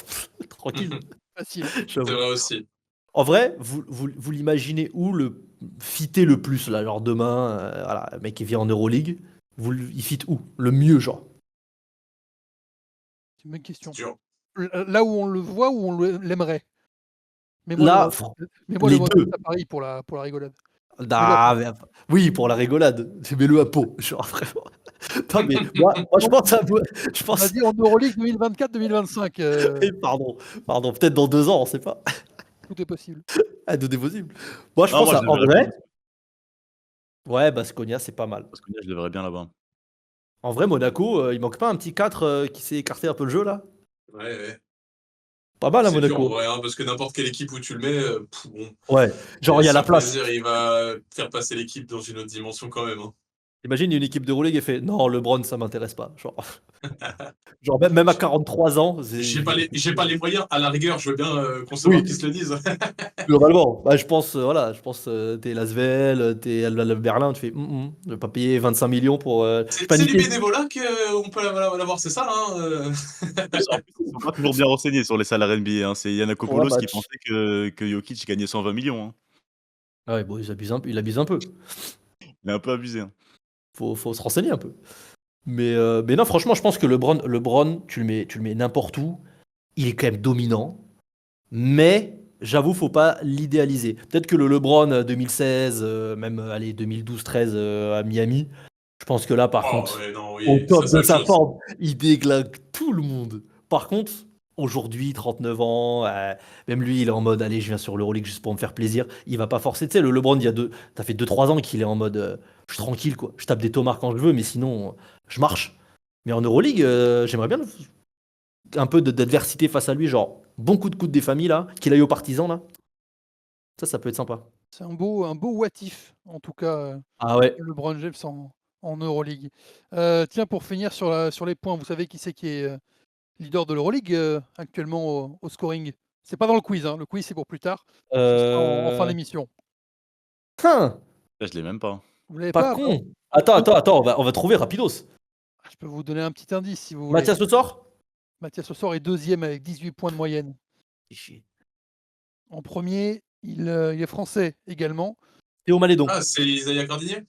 tranquille. Facile. J'avoue. C'est vrai aussi. En vrai, vous l'imaginez où le fitter le plus là, genre demain, voilà, le mec qui vient en Euroleague, il fit où? Le mieux, genre. C'est une bonne question. C'est dur. Là où on le voit, où on l'aimerait. Mais Là, moi, les le deux. à Paris pour la rigolade. Ah, oui, pour la rigolade. Mets-le à Pau. Genre vraiment. Non, mais moi, je pense à. Je On pense. a dit en Euroleague 2024-2025. Eh, pardon, peut-être dans 2 ans, on sait pas. Tout est possible. Ah, tout est possible. Moi, je Non, pense moi, à. je En le vrai, verrais ouais, Baskonia, c'est pas mal. parce que je le verrais bien là-bas. En vrai, Monaco, il manque pas un petit 4 qui s'est écarté un peu le jeu là? Ouais. Pas mal à C'est dur en Monaco. vrai, hein, parce que n'importe quelle équipe où tu le mets, bon. Ouais, genre il y a la sans place. plaisir, il va faire passer l'équipe dans une autre dimension quand même. Hein. Imagine, il y a une équipe de Euroleague et fait non, LeBron, ça m'intéresse pas. Genre même à 43 ans, J'ai pas les moyens, à la rigueur, je veux bien concevoir Oui. qu'ils se le disent. Globalement, je pense, t'es Lasvel, t'es Alba Berlin, tu fais, je vais pas payer 25 millions pour C'est du paniquer. bénévolat qu'on peut l'avoir, c'est ça. Hein, En plus, ils sont pas toujours bien renseignés sur les salaires NBA. Hein. C'est Yanakopoulos qui match. pensait que Jokic gagnait 120 millions. Hein. Ah ouais, bon, il abuse un peu. Il a un peu abusé. Hein. Faut se renseigner un peu. Mais non, franchement, je pense que LeBron, tu le mets n'importe où, il est quand même dominant. Mais j'avoue, faut pas l'idéaliser. Peut-être que le LeBron 2016, même allez 2012-13 à Miami, je pense que là, par contre, ouais, non, au top c'est de autre sa chose. forme, il déglingue tout le monde. Par contre, aujourd'hui, 39 ans, même lui, il est en mode, allez, je viens sur l'Euroleague juste pour me faire plaisir. Il va pas forcer. Tu sais, le LeBron, ça fait 2-3 ans qu'il est en mode, je suis tranquille, quoi. Je tape des tomards quand je veux, mais sinon, je marche. Mais en Euroleague, j'aimerais bien un peu d'adversité face à lui, genre bon coup de coude des familles, là, qu'il aille aux partisans, là. Ça peut être sympa. C'est un beau what if, en tout cas, Ah ouais. LeBron James en Euroleague. Tiens, pour finir sur les points, vous savez qui c'est qui est leader de l'Euroleague actuellement au scoring? C'est pas dans le quiz, hein. Le quiz, c'est pour plus tard. Ce sera en fin d'émission. Hein, Là, je l'ai même pas. Vous l'avez pas pas? con. Attends, on va trouver rapidos. Je peux vous donner un petit indice si vous voulez. Mathias Le Sort. Mathias Ossor est deuxième avec 18 points de moyenne. En premier, il est français également. Théo Malédon. Ah, c'est Isaiah Cordigné.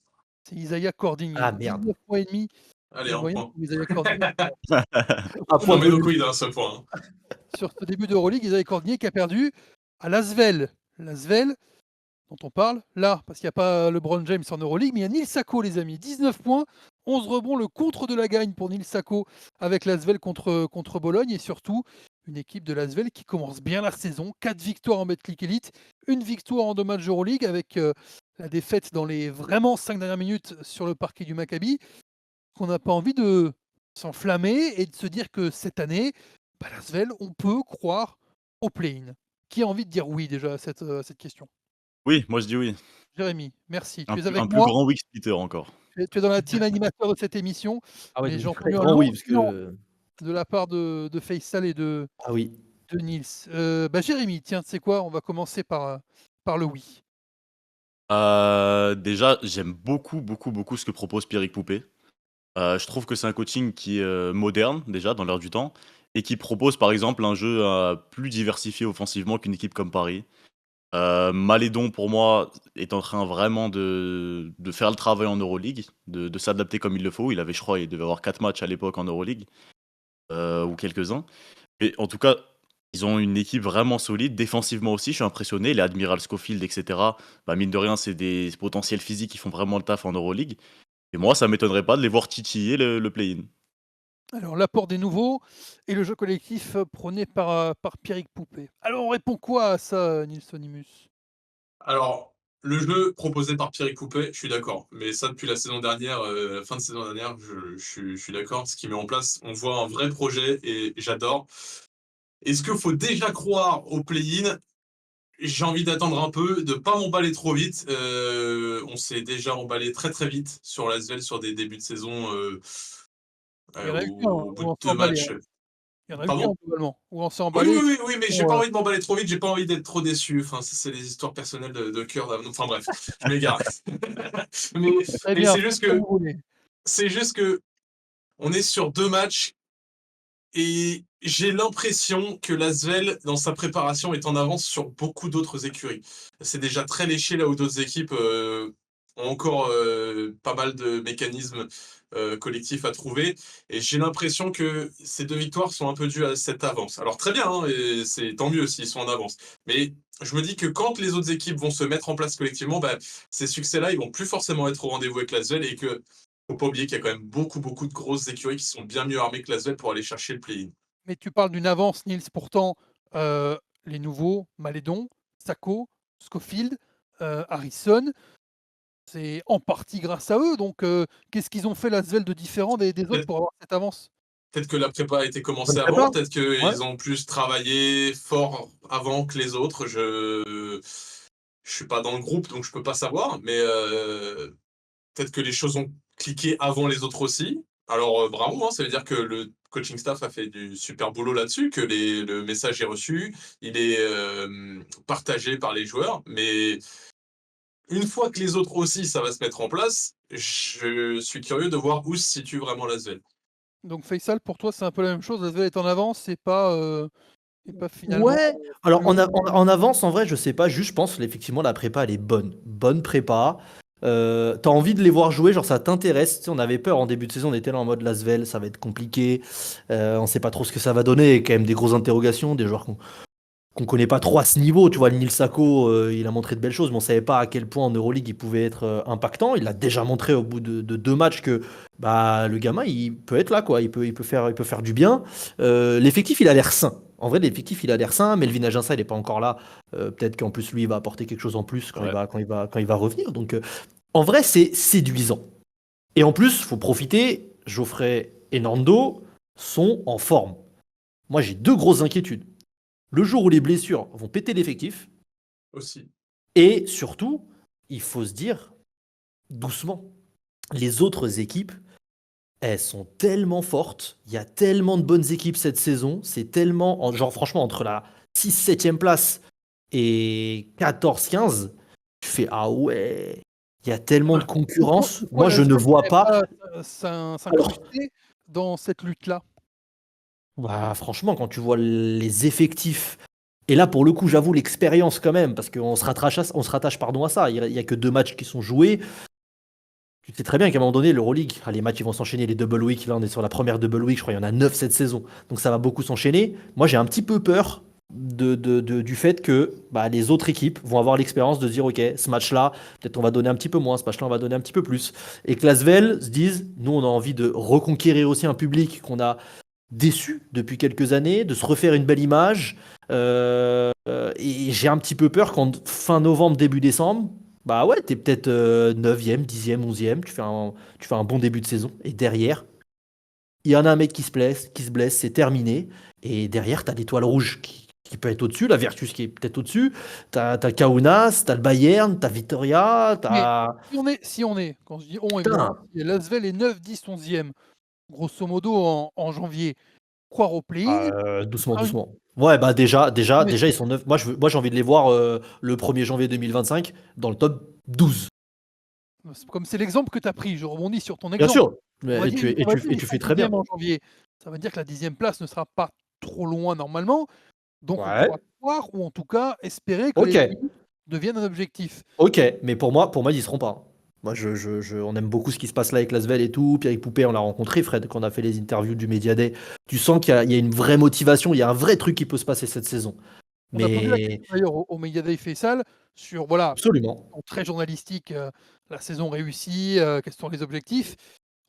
C'est Isaiah Cordigné. Ah, merde. 19 points et demi Allez, de un moyenne point. pour Isaiah Cordigné. Un On point met le bonus. quid à ce point. Hein. Sur ce début d'Euroleague, Isaiah Cordigné qui a perdu à Lasvel. Lasvel, dont on parle là, parce qu'il n'y a pas LeBron James en Euroleague, mais il y a Nils Sacco, les amis. 19 points, 11 rebonds, le contre de la gagne pour Nils Sacco avec Lasvel contre Bologne. Et surtout, une équipe de Lasvel qui commence bien la saison. 4 victoires en Betclic Elite, une victoire en 2 matchs Euroleague avec la défaite dans les vraiment 5 dernières minutes sur le parquet du Maccabi. Qu'on n'a pas envie de s'enflammer et de se dire que cette année, Lasvel, on peut croire au play-in. Qui a envie de dire oui déjà à cette question? Oui, moi je dis oui. Jérémy, merci. Un Tu es avec plus moi. grand Wick Splitter encore. Tu es dans la team animateur de cette émission. Ah ouais, Mais donc j'ai très entendu un grand long oui, parce silence. que de la part de Faisal et Ah oui. de Nils. Jérémy, tiens, tu sais quoi? On va commencer par le oui. Déjà, j'aime beaucoup, beaucoup, beaucoup ce que propose Pierrick Poupé. Je trouve que c'est un coaching qui est moderne, déjà, dans l'air du temps, et qui propose, par exemple, un jeu plus diversifié offensivement qu'une équipe comme Paris. Malédon, pour moi, est en train vraiment de faire le travail en Euroleague, de s'adapter comme il le faut. Il avait, je crois, il devait avoir 4 matchs à l'époque en Euroleague, ou quelques-uns. Mais en tout cas, ils ont une équipe vraiment solide. Défensivement aussi, je suis impressionné. Les Admiral Schofield, etc. Bah, mine de rien, c'est des potentiels physiques qui font vraiment le taf en Euroleague. Et moi, ça m'étonnerait pas de les voir titiller le play-in. Alors, l'apport des nouveaux et le jeu collectif prôné par Pierrick Poupé. Alors, on répond quoi à ça, Nils Onimus? Alors, le jeu proposé par Pierrick Poupé, je suis d'accord. Mais ça, depuis la saison dernière, la fin de saison dernière, je suis d'accord. Ce qu'il met en place, on voit un vrai projet et j'adore. Est-ce qu'il faut déjà croire au play-in? J'ai envie d'attendre un peu, de pas m'emballer trop vite. On s'est déjà emballé très très vite sur l'Asvel sur des débuts de saison Il y en a eu qu'un au bout où de on s'est deux emballé, matchs. Il y en a eu qu'un Pardon? globalement, où on s'est Oui, emballé. oui, oui, oui, mais j'ai Bon, pas envie de m'emballer trop vite, j'ai pas envie d'être trop déçu. Enfin, ça, c'est des histoires personnelles de cœur. Enfin bref, je m'égare. mais c'est très mais bien, c'est faites juste comme que vous voulez. c'est juste que on est sur deux matchs et j'ai l'impression que l'Asvel, dans sa préparation, est en avance sur beaucoup d'autres écuries. C'est déjà très léché là où d'autres équipes ont encore pas mal de mécanismes collectifs à trouver. Et j'ai l'impression que ces deux victoires sont un peu dues à cette avance. Alors très bien, hein, et c'est tant mieux s'ils sont en avance. Mais je me dis que quand les autres équipes vont se mettre en place collectivement, bah, ces succès-là, ils vont plus forcément être au rendez-vous avec l'Asvel et que faut pas oublier qu'il y a quand même beaucoup, beaucoup de grosses écuries qui sont bien mieux armées que l'Asvel pour aller chercher le play-in. Mais tu parles d'une avance, Nils, pourtant, les nouveaux, Malédon, Sacco, Schofield, Harrison, c'est en partie grâce à eux. Donc, qu'est-ce qu'ils ont fait l'Asvel de différent des autres Peut-être pour avoir cette avance? peut-être que la prépa a été Bonne commencée avant, prépa. peut-être Ouais. qu'ils ont plus travaillé fort avant que les autres. Je suis pas dans le groupe, donc je peux pas savoir, mais peut-être que les choses ont cliqué avant les autres aussi. Alors bravo, hein, ça veut dire que le coaching staff a fait du super boulot là-dessus, que le message est reçu, il est partagé par les joueurs, mais une fois que les autres aussi, ça va se mettre en place, je suis curieux de voir où se situe vraiment l'Asvel. Donc Faisal, pour toi, c'est un peu la même chose, l'Asvel est en avance et pas finalement, Ouais. Alors plus haut? en avance, en vrai, je sais pas. Juste, je pense effectivement la prépa elle est bonne, bonne prépa. T'as envie de les voir jouer, genre ça t'intéresse. Tu sais, on avait peur en début de saison, on était là en mode Lasvel, ça va être compliqué. On sait pas trop ce que ça va donner. Quand même des grosses interrogations, des joueurs qu'on connaît pas trop à ce niveau. Tu vois, le Nil Sako, il a montré de belles choses, mais on savait pas à quel point en Euroleague il pouvait être impactant. Il a déjà montré au bout de deux matchs que bah, le gamin, il peut être là, quoi. Il peut faire du bien. L'effectif, il a l'air sain. En vrai, l'effectif, il a l'air sain. Melvin Aginsa, il n'est pas encore là. Peut-être qu'en plus, lui, il va apporter quelque chose en plus Ouais. quand il va revenir. Donc, en vrai, c'est séduisant. Et en plus, faut profiter. Geoffrey et Nando sont en forme. Moi, j'ai deux grosses inquiétudes. Le jour où les blessures vont péter l'effectif, Aussi. et surtout, il faut se dire doucement, les autres équipes, elles sont tellement fortes, il y a tellement de bonnes équipes cette saison, c'est tellement, genre franchement, entre la 6-7e place et 14-15, tu fais, ah ouais, il y a tellement de concurrence, Pourquoi moi je ne l'Asvel vois n'irait pas. pas Alors, s'incruster dans cette lutte-là? bah, franchement, quand tu vois les effectifs, et là pour le coup, j'avoue l'expérience quand même, parce qu'on se rattache pardon, à ça, il n'y a que deux matchs qui sont joués. Tu sais très bien qu'à un moment donné, l'Euroleague, les matchs ils vont s'enchaîner, les double week. Là, on est sur la première double week, je crois qu'il y en a 9 cette saison. Donc ça va beaucoup s'enchaîner. Moi, j'ai un petit peu peur du fait que bah, les autres équipes vont avoir l'expérience de se dire, OK, ce match-là, peut-être on va donner un petit peu moins, ce match-là, on va donner un petit peu plus. Et que l'Asvel se dise, nous, on a envie de reconquérir aussi un public qu'on a déçu depuis quelques années, de se refaire une belle image. Et j'ai un petit peu peur qu'en fin novembre, début décembre, bah ouais, t'es peut-être 9e, 10e, 11e, tu fais un bon début de saison. Et derrière, il y en a un mec qui se blesse, c'est terminé. Et derrière, t'as l'étoile rouge qui peut être au-dessus, la Virtus qui est peut-être au-dessus. T'as Kaunas, t'as le Bayern, t'as Vitoria, Mais t'as. si on est, quand je dis on, évidemment, Putain, l'Asvel est 9, 10, 11e, grosso modo en janvier. croire au play-in. Doucement, Ah oui. doucement. Ouais, bah déjà, Mais ils sont 9. Moi, j'ai envie de les voir le 1er janvier 2025 dans le top 12. comme c'est l'exemple que tu as pris, je rebondis sur ton Bien exemple. sûr. On va Et dire tu, et on va tu, dire et ils tu sont fais très bien. 10e en janvier. Ça veut dire que la 10e place ne sera pas trop loin normalement. Donc on Ouais. pourra croire ou en tout cas espérer que Ok. les play-in deviennent un objectif. Ok. Mais pour moi, ils y seront pas. Moi, on aime beaucoup ce qui se passe là avec Lasvel et tout. Pierre Poupée, on l'a rencontré, Fred, quand on a fait les interviews du Media Day. Tu sens qu'il y a une vraie motivation, il y a un vrai truc qui peut se passer cette saison. On a posé la Mais question d'ailleurs au Media Day Faisal sur voilà, absolument. très journalistique, la saison réussie, quels sont les objectifs.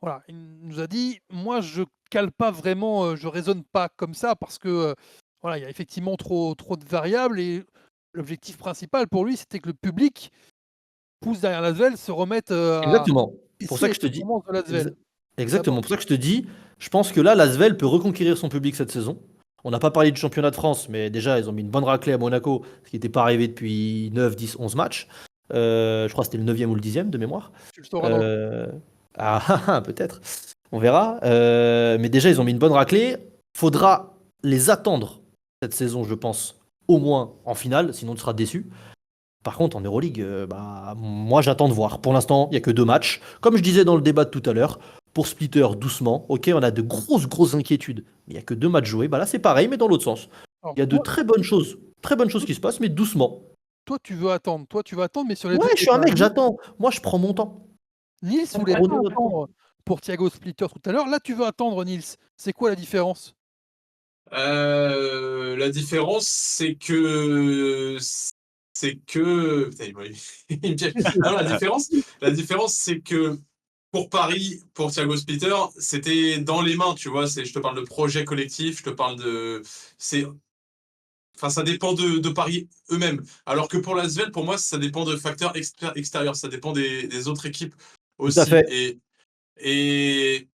Voilà, il nous a dit: «Moi, je cale pas vraiment, je raisonne pas comme ça parce que, voilà, il y a effectivement trop de variables» et l'objectif principal pour lui, c'était que le public pousse derrière l'Asvel, se remette, à Exactement. Pour apprécier ça les que je te dis. performances de exa- l'Asvel. Exactement. D'abord. Pour ça que je te dis, je pense que là, l'Asvel peut reconquérir son public cette saison. On n'a pas parlé du championnat de France, mais déjà, ils ont mis une bonne raclée à Monaco, ce qui n'était pas arrivé depuis 9, 10, 11 matchs. Je crois que c'était le 9e ou le 10e de mémoire. Tu le sauras dans le Euh, peut-être. On verra. Mais déjà, ils ont mis une bonne raclée. Faudra les attendre cette saison, je pense, au moins en finale, sinon tu seras déçu. Par contre, en Euroleague, moi j'attends de voir. Pour l'instant, il n'y a que 2 matchs. Comme je disais dans le débat de tout à l'heure, pour Splitter, doucement. Ok, on a de grosses inquiétudes, mais il n'y a que 2 matchs joués. Bah là, c'est pareil, mais dans l'autre sens. alors Il y a de très bonnes choses qui se passent, mais doucement. toi, tu veux attendre. Toi, tu veux attendre, mais sur les 2 Ouais, je suis un débats. mec, j'attends. Moi, je prends mon temps. Nils On voulait prend pas notre temps. attendre pour Thiago Splitter tout à l'heure. Là, tu veux attendre Nils. C'est quoi la différence? La différence, c'est que putain, il me piège. Non, la différence, c'est que pour Paris, pour Thiago Splitter, c'était dans les mains, tu vois. Je te parle de projet collectif, je te parle de, c'est, enfin, ça dépend de Paris eux-mêmes. Alors que pour l'Asvel, pour moi, ça dépend de facteurs extérieurs, ça dépend des autres équipes Tout à aussi. fait. Et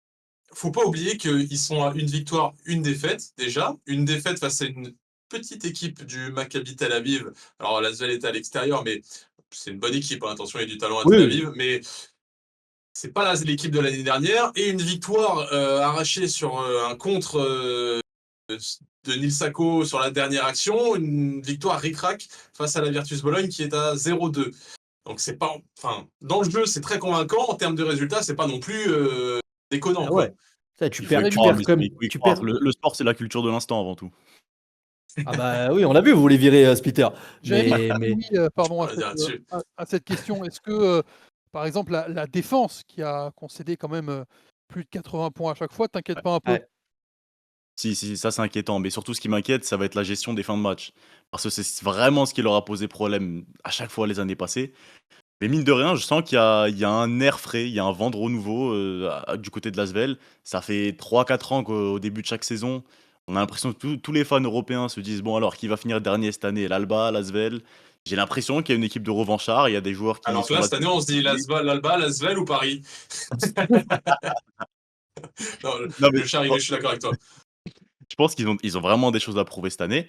faut pas oublier qu'ils sont à une victoire, une défaite déjà. Une défaite face à une petite équipe du Maccabi Tel Aviv. Alors l'Asvel est à l'extérieur, mais c'est une bonne équipe. Hein. Attention, il y a du talent à Oui, Tel oui. Aviv, mais c'est pas l'équipe de l'année dernière. Et une victoire arrachée sur un contre de Nils Sako sur la dernière action. Une victoire ric-rac face à la Virtus Bologne qui est à 0-2. Donc c'est pas, enfin, dans le jeu, c'est très convaincant. En termes de résultats, c'est pas non plus déconnant, Ah quoi. ouais. Ça, tu Il faut perds, y tu croire, perds mais comme. il faut y Tu croire. perds. Le sport, c'est la culture de l'instant avant tout. Ah bah oui, on l'a vu, vous voulez virer Splitter. J'avais Mais, marqué mais oui, pardon On va dire là-dessus. à cette question. Est-ce que, par exemple, la défense qui a concédé quand même, plus de 80 points à chaque fois, t'inquiète pas un peu? ouais. Si, ça c'est inquiétant. Mais surtout, ce qui m'inquiète, ça va être la gestion des fins de match. Parce que c'est vraiment ce qui leur a posé problème à chaque fois les années passées. Mais mine de rien, je sens qu'il y a un air frais, il y a un vent de renouveau du côté de l'Asvel. Ça fait 3 4 ans qu'au début de chaque saison, on a l'impression que tous les fans européens se disent bon, alors qui va finir dernier cette année, l'Alba, l'Asvel. J'ai l'impression qu'il y a une équipe de revanchards, il y a des joueurs qui Alors que sont là, là cette année, depuis on se dit des années. l'Alba, l'Asvel ou Paris. Non, Non, mais le chat, je suis d'accord avec toi. je pense qu'ils ont vraiment des choses à prouver cette année.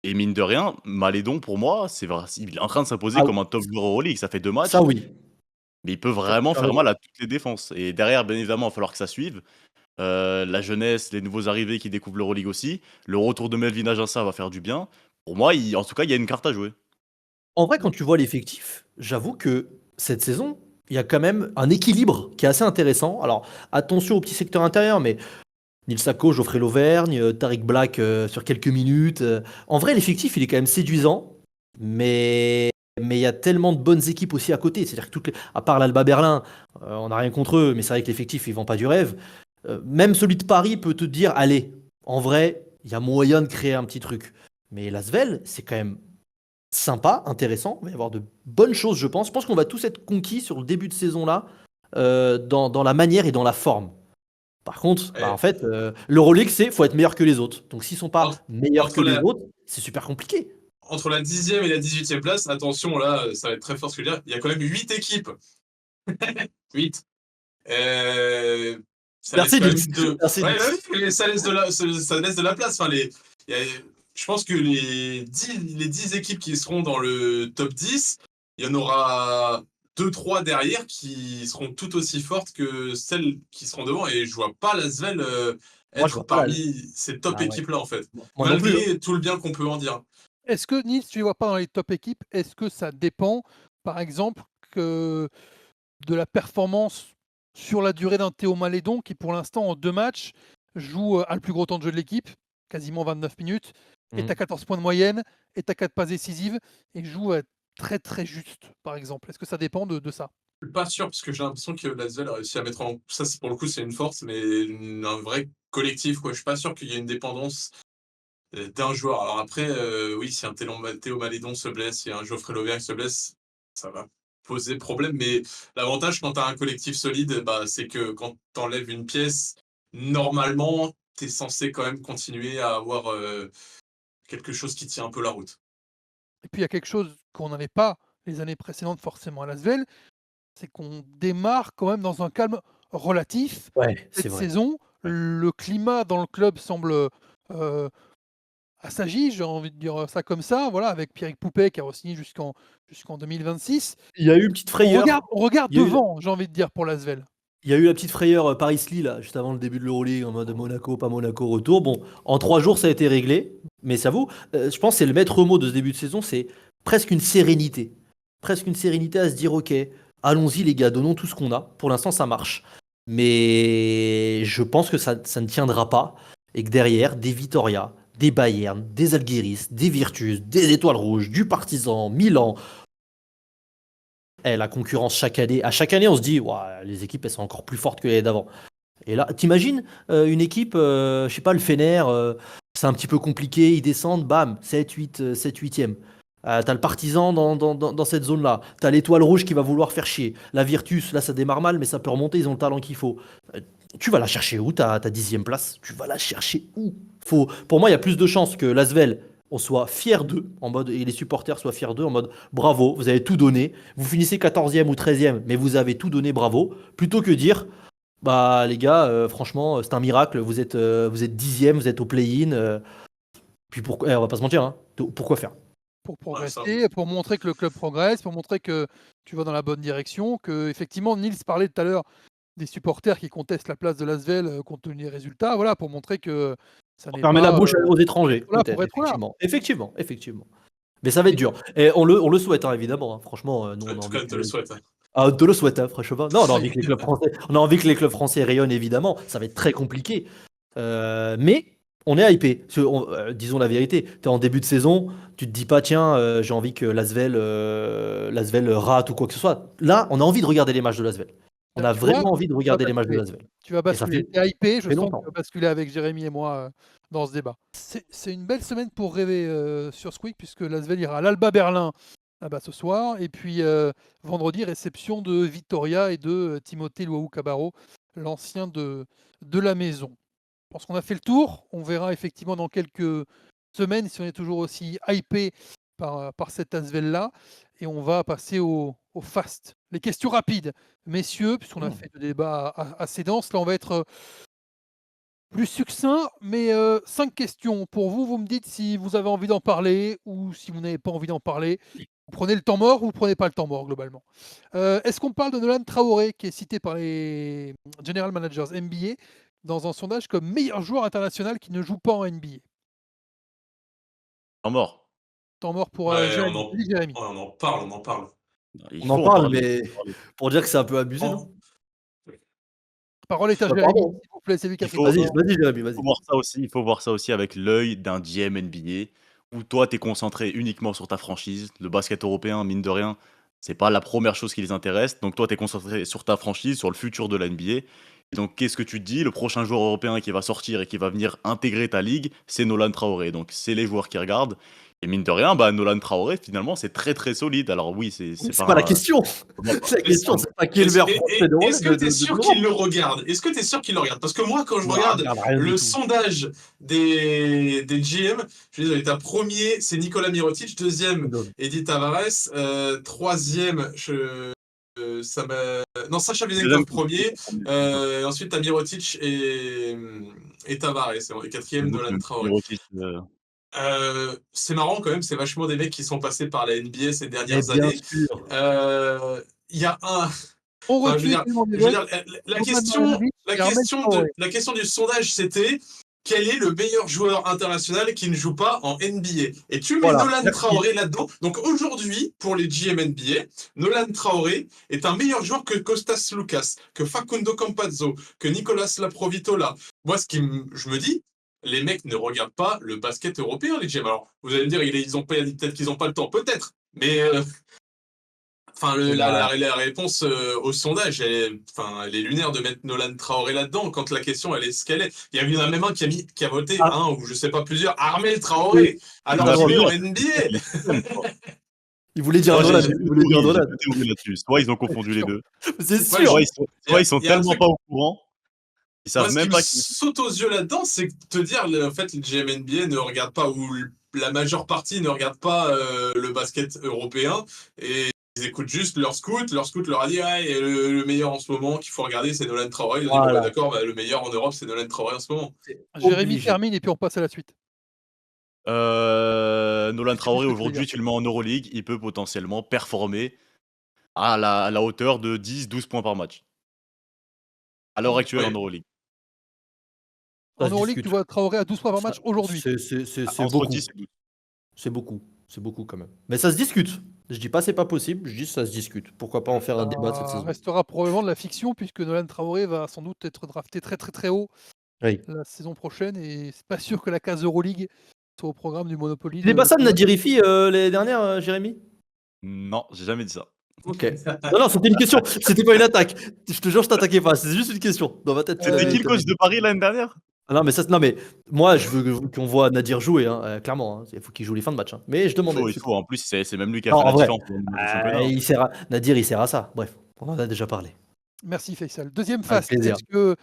Et mine de rien, Malédon, pour moi, il est en train de s'imposer Ah, comme un top joueur Euroleague. Ça fait 2 matchs, ça oui. mais il peut Ça, tu vraiment as faire mal raison. à toutes les défenses. Et derrière, bien évidemment, il va falloir que ça suive. La jeunesse, les nouveaux arrivés qui découvrent l'Euroleague aussi. Le retour de Melvin Aginsa va faire du bien. Pour moi, en tout cas, il y a une carte à jouer. En vrai, quand tu vois l'effectif, j'avoue que cette saison, il y a quand même un équilibre qui est assez intéressant. Alors, attention au petit secteur intérieur, mais Nils Sako, Geoffrey Lauvergne, Tariq Black sur quelques minutes. En vrai, l'effectif, il est quand même séduisant, mais il y a tellement de bonnes équipes aussi à côté. C'est-à-dire que à part l'Alba Berlin, on n'a rien contre eux, mais c'est vrai que l'effectif, ils vend pas du rêve. Même celui de Paris peut te dire, allez, en vrai, il y a moyen de créer un petit truc. Mais l'Asvel, c'est quand même sympa, intéressant. Il va y avoir de bonnes choses, je pense. Je pense qu'on va tous être conquis sur le début de saison là, dans la manière et dans la forme. Par contre, en Et fait, l'Euroleague, faut être meilleur que les autres. Donc s'ils sont pas entre, meilleurs que entre les la, autres, c'est super compliqué. entre la 10e et la 18e place, attention, là, ça va être très fort ce que je veux dire. Il y a quand même 8 équipes. 8. Euh, ça laisse Merci quand Nils. même de. Merci Ouais, Nils. ouais, mais ça laisse de la place. Enfin, il y a- je pense que les 10 équipes qui seront dans le top 10, il y en aura 2 3 derrière qui seront tout aussi fortes que celles qui seront devant. Et je vois pas l'Asvel Moi, je être vois pas la. parmi ces top Bah ouais. équipes-là, en fait. Moi non plus, hein. Malgré tout le bien qu'on peut en dire. Est-ce que Nice, tu ne les vois pas dans les top équipes? Est-ce que ça dépend, par exemple, que de la performance sur la durée d'un Théo Malédon qui, pour l'instant, en 2 matchs, joue, a le plus gros temps de jeu de l'équipe, quasiment 29 minutes, est à 14 points de moyenne, est à 4 passes décisives et joue, très, très juste, par exemple? Est-ce que ça dépend de ça? Je suis pas sûr, parce que j'ai l'impression que Lasvel a réussi à mettre en ça, c'est pour le coup, c'est une force, mais un vrai collectif, quoi. Je suis pas sûr qu'il y ait une dépendance d'un joueur. Alors après, oui, si un Théo Malédon se blesse, si un Geoffrey Lauvergne se blesse, ça va poser problème. Mais l'avantage quand tu as un collectif solide, bah, c'est que quand tu enlèves une pièce, normalement, tu es censé quand même continuer à avoir quelque chose qui tient un peu la route. Et puis il y a quelque chose qu'on n'avait pas les années précédentes forcément à Lasvel, c'est qu'on démarre quand même dans un calme relatif. Ouais, c'est Cette vrai. saison, Ouais. le climat dans le club semble, assagi, j'ai envie de dire ça comme ça, voilà, avec Pierrick Poupet qui a re-signé jusqu'en 2026. Il y a eu une petite frayeur. On regarde Il y a eu devant, j'ai envie de dire, pour l'Asvel. il y a eu la petite frayeur, Paris-Lee, là, juste avant le début de l'Euroleague, en mode Monaco, pas Monaco, retour. Bon, en 3 jours, ça a été réglé, mais ça vaut. Je pense que c'est le maître mot de ce début de saison, c'est presque une sérénité. Presque une sérénité à se dire, OK, allons-y les gars, donnons tout ce qu'on a. Pour l'instant, ça marche. Mais je pense que ça ne tiendra pas et que derrière, des Vitoria, des Bayern, des Algiris, des Virtus, des Étoiles Rouges, du Partizan, Milan, la concurrence à chaque année, on se dit, ouah, les équipes, elles sont encore plus fortes que les d'avant. Et là, t'imagines une équipe, je sais pas, le Fener, c'est un petit peu compliqué, ils descendent, bam, 7, 8, 7, 8e. T'as le Partizan dans cette zone-là. T'as l'Étoile Rouge qui va vouloir faire chier. La Virtus, là, ça démarre mal, mais ça peut remonter, ils ont le talent qu'il faut. Tu vas la chercher où, ta 10e place? Tu vas la chercher où? Pour moi, il y a plus de chances que l'Asvel, on soit fiers d'eux, en mode, et les supporters soient fiers d'eux, en mode bravo, vous avez tout donné. Vous finissez 14e ou 13e, mais vous avez tout donné, bravo. Plutôt que dire, bah les gars, franchement, c'est un miracle, vous êtes 10e, vous êtes au play-in. Puis pourquoi, on va pas se mentir, hein, pourquoi faire? Pour Ouais, ça. progresser, pour montrer que le club progresse, pour montrer que tu vas dans la bonne direction, que effectivement Nils parlait tout à l'heure des supporters qui contestent la place de l'Asvel, compte tenu des résultats, voilà, pour montrer que ça n'est Fermer la pas, bouche aux étrangers, voilà, peut-être, pour être là. effectivement. Mais ça va être dur. Et on le souhaite, hein, évidemment, hein. Franchement, nous, En on a tout envie cas, je te que. le souhaite. Ah, on te le souhaite, hein, franchement. Non, on a envie que les clubs français rayonnent, évidemment. Ça va être très compliqué. Mais on est hypé. Disons la vérité. Tu es en début de saison, tu te dis pas, tiens, j'ai envie que l'Asvel rate ou quoi que ce soit. Là, on a envie de regarder les matchs de l'Asvel. On a Tu vois, vraiment envie de tu vas regarder les matchs de basculer. l'Asvel. Tu vas Et ça basculer. fait, Tu es hypé, je fait sens que tu longtemps. vas basculer avec Jérémy et moi, dans ce débat. C'est une belle semaine pour rêver, sur Squeak puisque l'Asvel ira à l'Alba Berlin, ah bah, ce soir et puis, vendredi, réception de Vitoria et de, Timothée Luaou-Cabarro, l'ancien de la maison. Je pense qu'on a fait le tour. On verra effectivement dans quelques semaines si on est toujours aussi hypé par cet Asvel-là. Et on va passer au fast. Les questions rapides, messieurs, puisqu'on a fait le débat assez dense. Là, on va être plus succinct, mais 5 questions pour vous. Vous me dites si vous avez envie d'en parler ou si vous n'avez pas envie d'en parler. Vous prenez le temps mort ou vous prenez pas le temps mort, globalement. Est-ce qu'on parle de Nolan Traoré, qui est cité par les General Managers NBA dans un sondage comme meilleur joueur international qui ne joue pas en NBA? En mort. Temps mort pour Ouais, Jérémy. Vas-y, Jérémy. on en parle, on en parle. Il On en faut en parle, parler. mais pour dire que c'est un peu abusé, non? La parole est à Bah, Jérémy, pardon. s'il vous plaît. C'est lui qui a Il pris faut le il temps. Vas-y, Jérémy, faut vas-y. voir ça aussi il faut voir ça aussi avec l'œil d'un GM NBA où toi, tu es concentré uniquement sur ta franchise. Le basket européen, mine de rien, c'est pas la première chose qui les intéresse. Donc toi, tu es concentré sur ta franchise, sur le futur de la NBA. Et donc qu'est-ce que tu te dis? Le prochain joueur européen qui va sortir et qui va venir intégrer ta ligue, c'est Nolan Traoré. Donc c'est les joueurs qui regardent et mine de rien, bah, Nolan Traoré, finalement, c'est très, très solide. Alors oui, c'est C'est pas la question. pas La question, c'est pas qui est le meilleur français Est-ce que tu es de sûr l'Europe. qu'il le regarde? Est-ce que tu es sûr qu'il le regarde? Parce que moi, quand je Non, regarde regarde rien du le tout. sondage des GM, je suis désolé, t'as premier, c'est Nicolas Mirotic, deuxième, Edith Tavares, troisième, non, Sacha Vezenkov premier, ensuite t'as Mirotic et Tavares, et quatrième, Nolan Traoré. C'est marrant quand même, c'est vachement des mecs qui sont passés par la NBA ces Mais dernières bien années. sûr. Il y a On Enfin, je veux recule dire, tellement des je veux votes. dire, la Roman question, Marjanovic et Armel Traoré. la question du sondage, c'était quel est le meilleur joueur international qui ne joue pas en NBA? Et tu mets Voilà, Nolan merci. Traoré là-dedans. Donc aujourd'hui, pour les GM NBA, Nolan Traoré est un meilleur joueur que Kostas Loukas, que Facundo Campazzo, que Nicolas Laprovitola. Moi, je me dis, les mecs ne regardent pas le basket européen, les GM. Alors, vous allez me dire, peut-être qu'ils n'ont pas le temps, peut-être. Mais enfin, Bah, la réponse au sondage, elle est lunaire de mettre Nolan Traoré là-dedans quand la question, elle est ce qu'elle est. Il y en a même un qui a voté, ah, un ou je sais pas plusieurs, Armel oui, Traoré, alors Bah, non, qu'il est lui, en en fait, NBA. il est système, quoi. il voulait dire Moi, Nolan. j'ai Il deux voulait dire théories, Nolan. là-dessus. Soit ils ont confondu les deux, C'est Moi, sûr. soit ils sont il y a un tellement truc, pas au courant, ils moi, savent ce qui même me pas qui. saute aux yeux là-dedans, c'est que te dire, en fait, les GM NBA ne regardent pas, ou la majeure partie ne regarde pas le basket européen, et ils écoutent juste leur scout. Leur scout leur a dit, ah, et le meilleur en ce moment qu'il faut regarder, c'est Nolan Traoré. Ils ont dit, bon, bah, Voilà. d'accord, bah, le meilleur en Europe, c'est Nolan Traoré en ce moment. C'est Jérémy obligé. termine et puis on passe à la suite. Nolan C'est tout ce Traoré, que tu veux aujourd'hui, dire. tu le mets en Euroleague, il peut potentiellement performer à la hauteur de 10-12 points par match. À l'heure actuelle en Oui. Euroleague. Ça En se Euroleague, tu discute. vois Traoré à 12 points par Ça- match aujourd'hui. C'est Entre beaucoup. 10 et 12. C'est beaucoup. C'est beaucoup quand même. Mais ça se discute. Je dis pas c'est pas possible, je dis ça se discute. Pourquoi pas en faire un débat cette Ça saison. restera probablement de la fiction puisque Nolan Traoré va sans doute être drafté très très très haut Oui. la saison prochaine et c'est pas sûr que la case Euroleague soit au programme du Monopoly Il n'est pas de ça de Nolan. Nadirifi les dernières, Jérémy? Non, j'ai jamais dit ça. Ok. Non, non, c'était une question. C'était pas une attaque. Je te jure, je t'attaquais pas. C'est juste une question. Dans ma tête, C'était qui le t'avais coach dit. de Paris l'année dernière? Ah non, mais ça, non, mais moi, je veux qu'on voit Nadir jouer, hein, clairement. Hein. Il faut qu'il joue les fins de match. Hein. Mais je demandais. Il c'est tout. faut. En plus, c'est même lui qui a Non, fait en la vrai, différence dans le championnat. Nadir, il sert à ça. Bref, on en a déjà parlé. Merci Faisal. Deuxième Avec phase, plaisir. est-ce que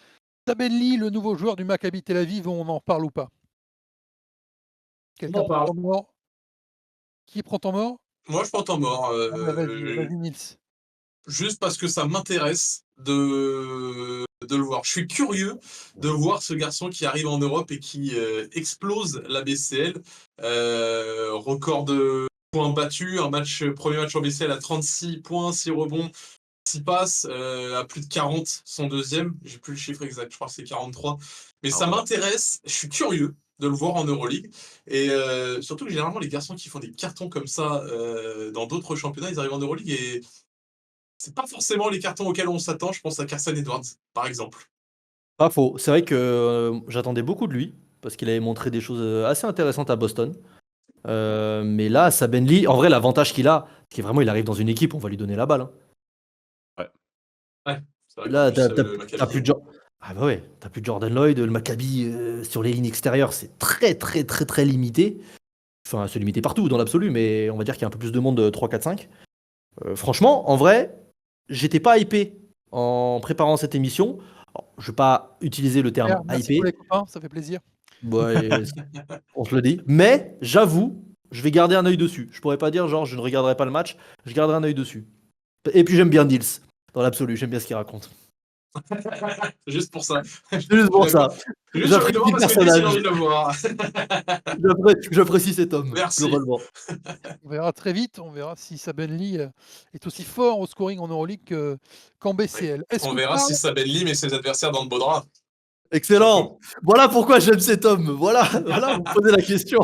Sabelli, le nouveau joueur du Maccabi Tel Aviv, on en reparle ou pas? Quelqu'un prend temps mort? Qui prend temps mort? Moi, je prends temps mort. Ah bah vas-y Nils. Juste parce que ça m'intéresse de le voir. Je suis curieux de voir ce garçon qui arrive en Europe et qui explose la BCL. Record de points battus, premier match en BCL à 36 points, 6 rebonds, 6 passes, à plus de 40 son deuxième. J'ai plus le chiffre exact, je crois que c'est 43. Mais Ah ça ouais. m'intéresse, je suis curieux de le voir en Euroleague. Et surtout que généralement, les garçons qui font des cartons comme ça dans d'autres championnats, ils arrivent en Euroleague et c'est pas forcément les cartons auxquels on s'attend. Je pense à Carson Edwards, par exemple. Pas faux. C'est vrai que j'attendais beaucoup de lui parce qu'il avait montré des choses assez intéressantes à Boston. Mais là, Sabenli, en vrai, l'avantage qu'il a, c'est que vraiment, il arrive dans une équipe, on va lui donner la balle. Hein. Ouais, c'est vrai qu'en Là, plus, t'as le plus Maccabi. de Ah bah ouais, t'as plus de Jordan Lloyd, le Maccabi sur les lignes extérieures, c'est très très très très limité. Enfin, c'est limité partout dans l'absolu, mais on va dire qu'il y a un peu plus de monde de 3, 4, 5. Franchement, en vrai, j'étais pas hypé en préparant cette émission. Alors, je vais pas utiliser le terme Merci pour hypé, les copains, ça fait plaisir. ouais, on se le dit. Mais j'avoue, je vais garder un œil dessus. Je pourrais pas dire genre je ne regarderai pas le match, je garderai un œil dessus. Et puis j'aime bien Nils, dans l'absolu, j'aime bien ce qu'il raconte. Juste pour ça. Juste pour ça. Juste envie de le voir parce que Nils, il a envie de le voir. J'apprécie cet homme, Merci. globalement. On verra très vite, on verra si Sabenli est aussi fort au scoring en Euroleague qu'en BCL. Est-ce On qu'on verra parle- si Sabelli met ses adversaires dans le beau drap. Excellent. Voilà pourquoi j'aime cet homme. Voilà, voilà, vous me posez la question.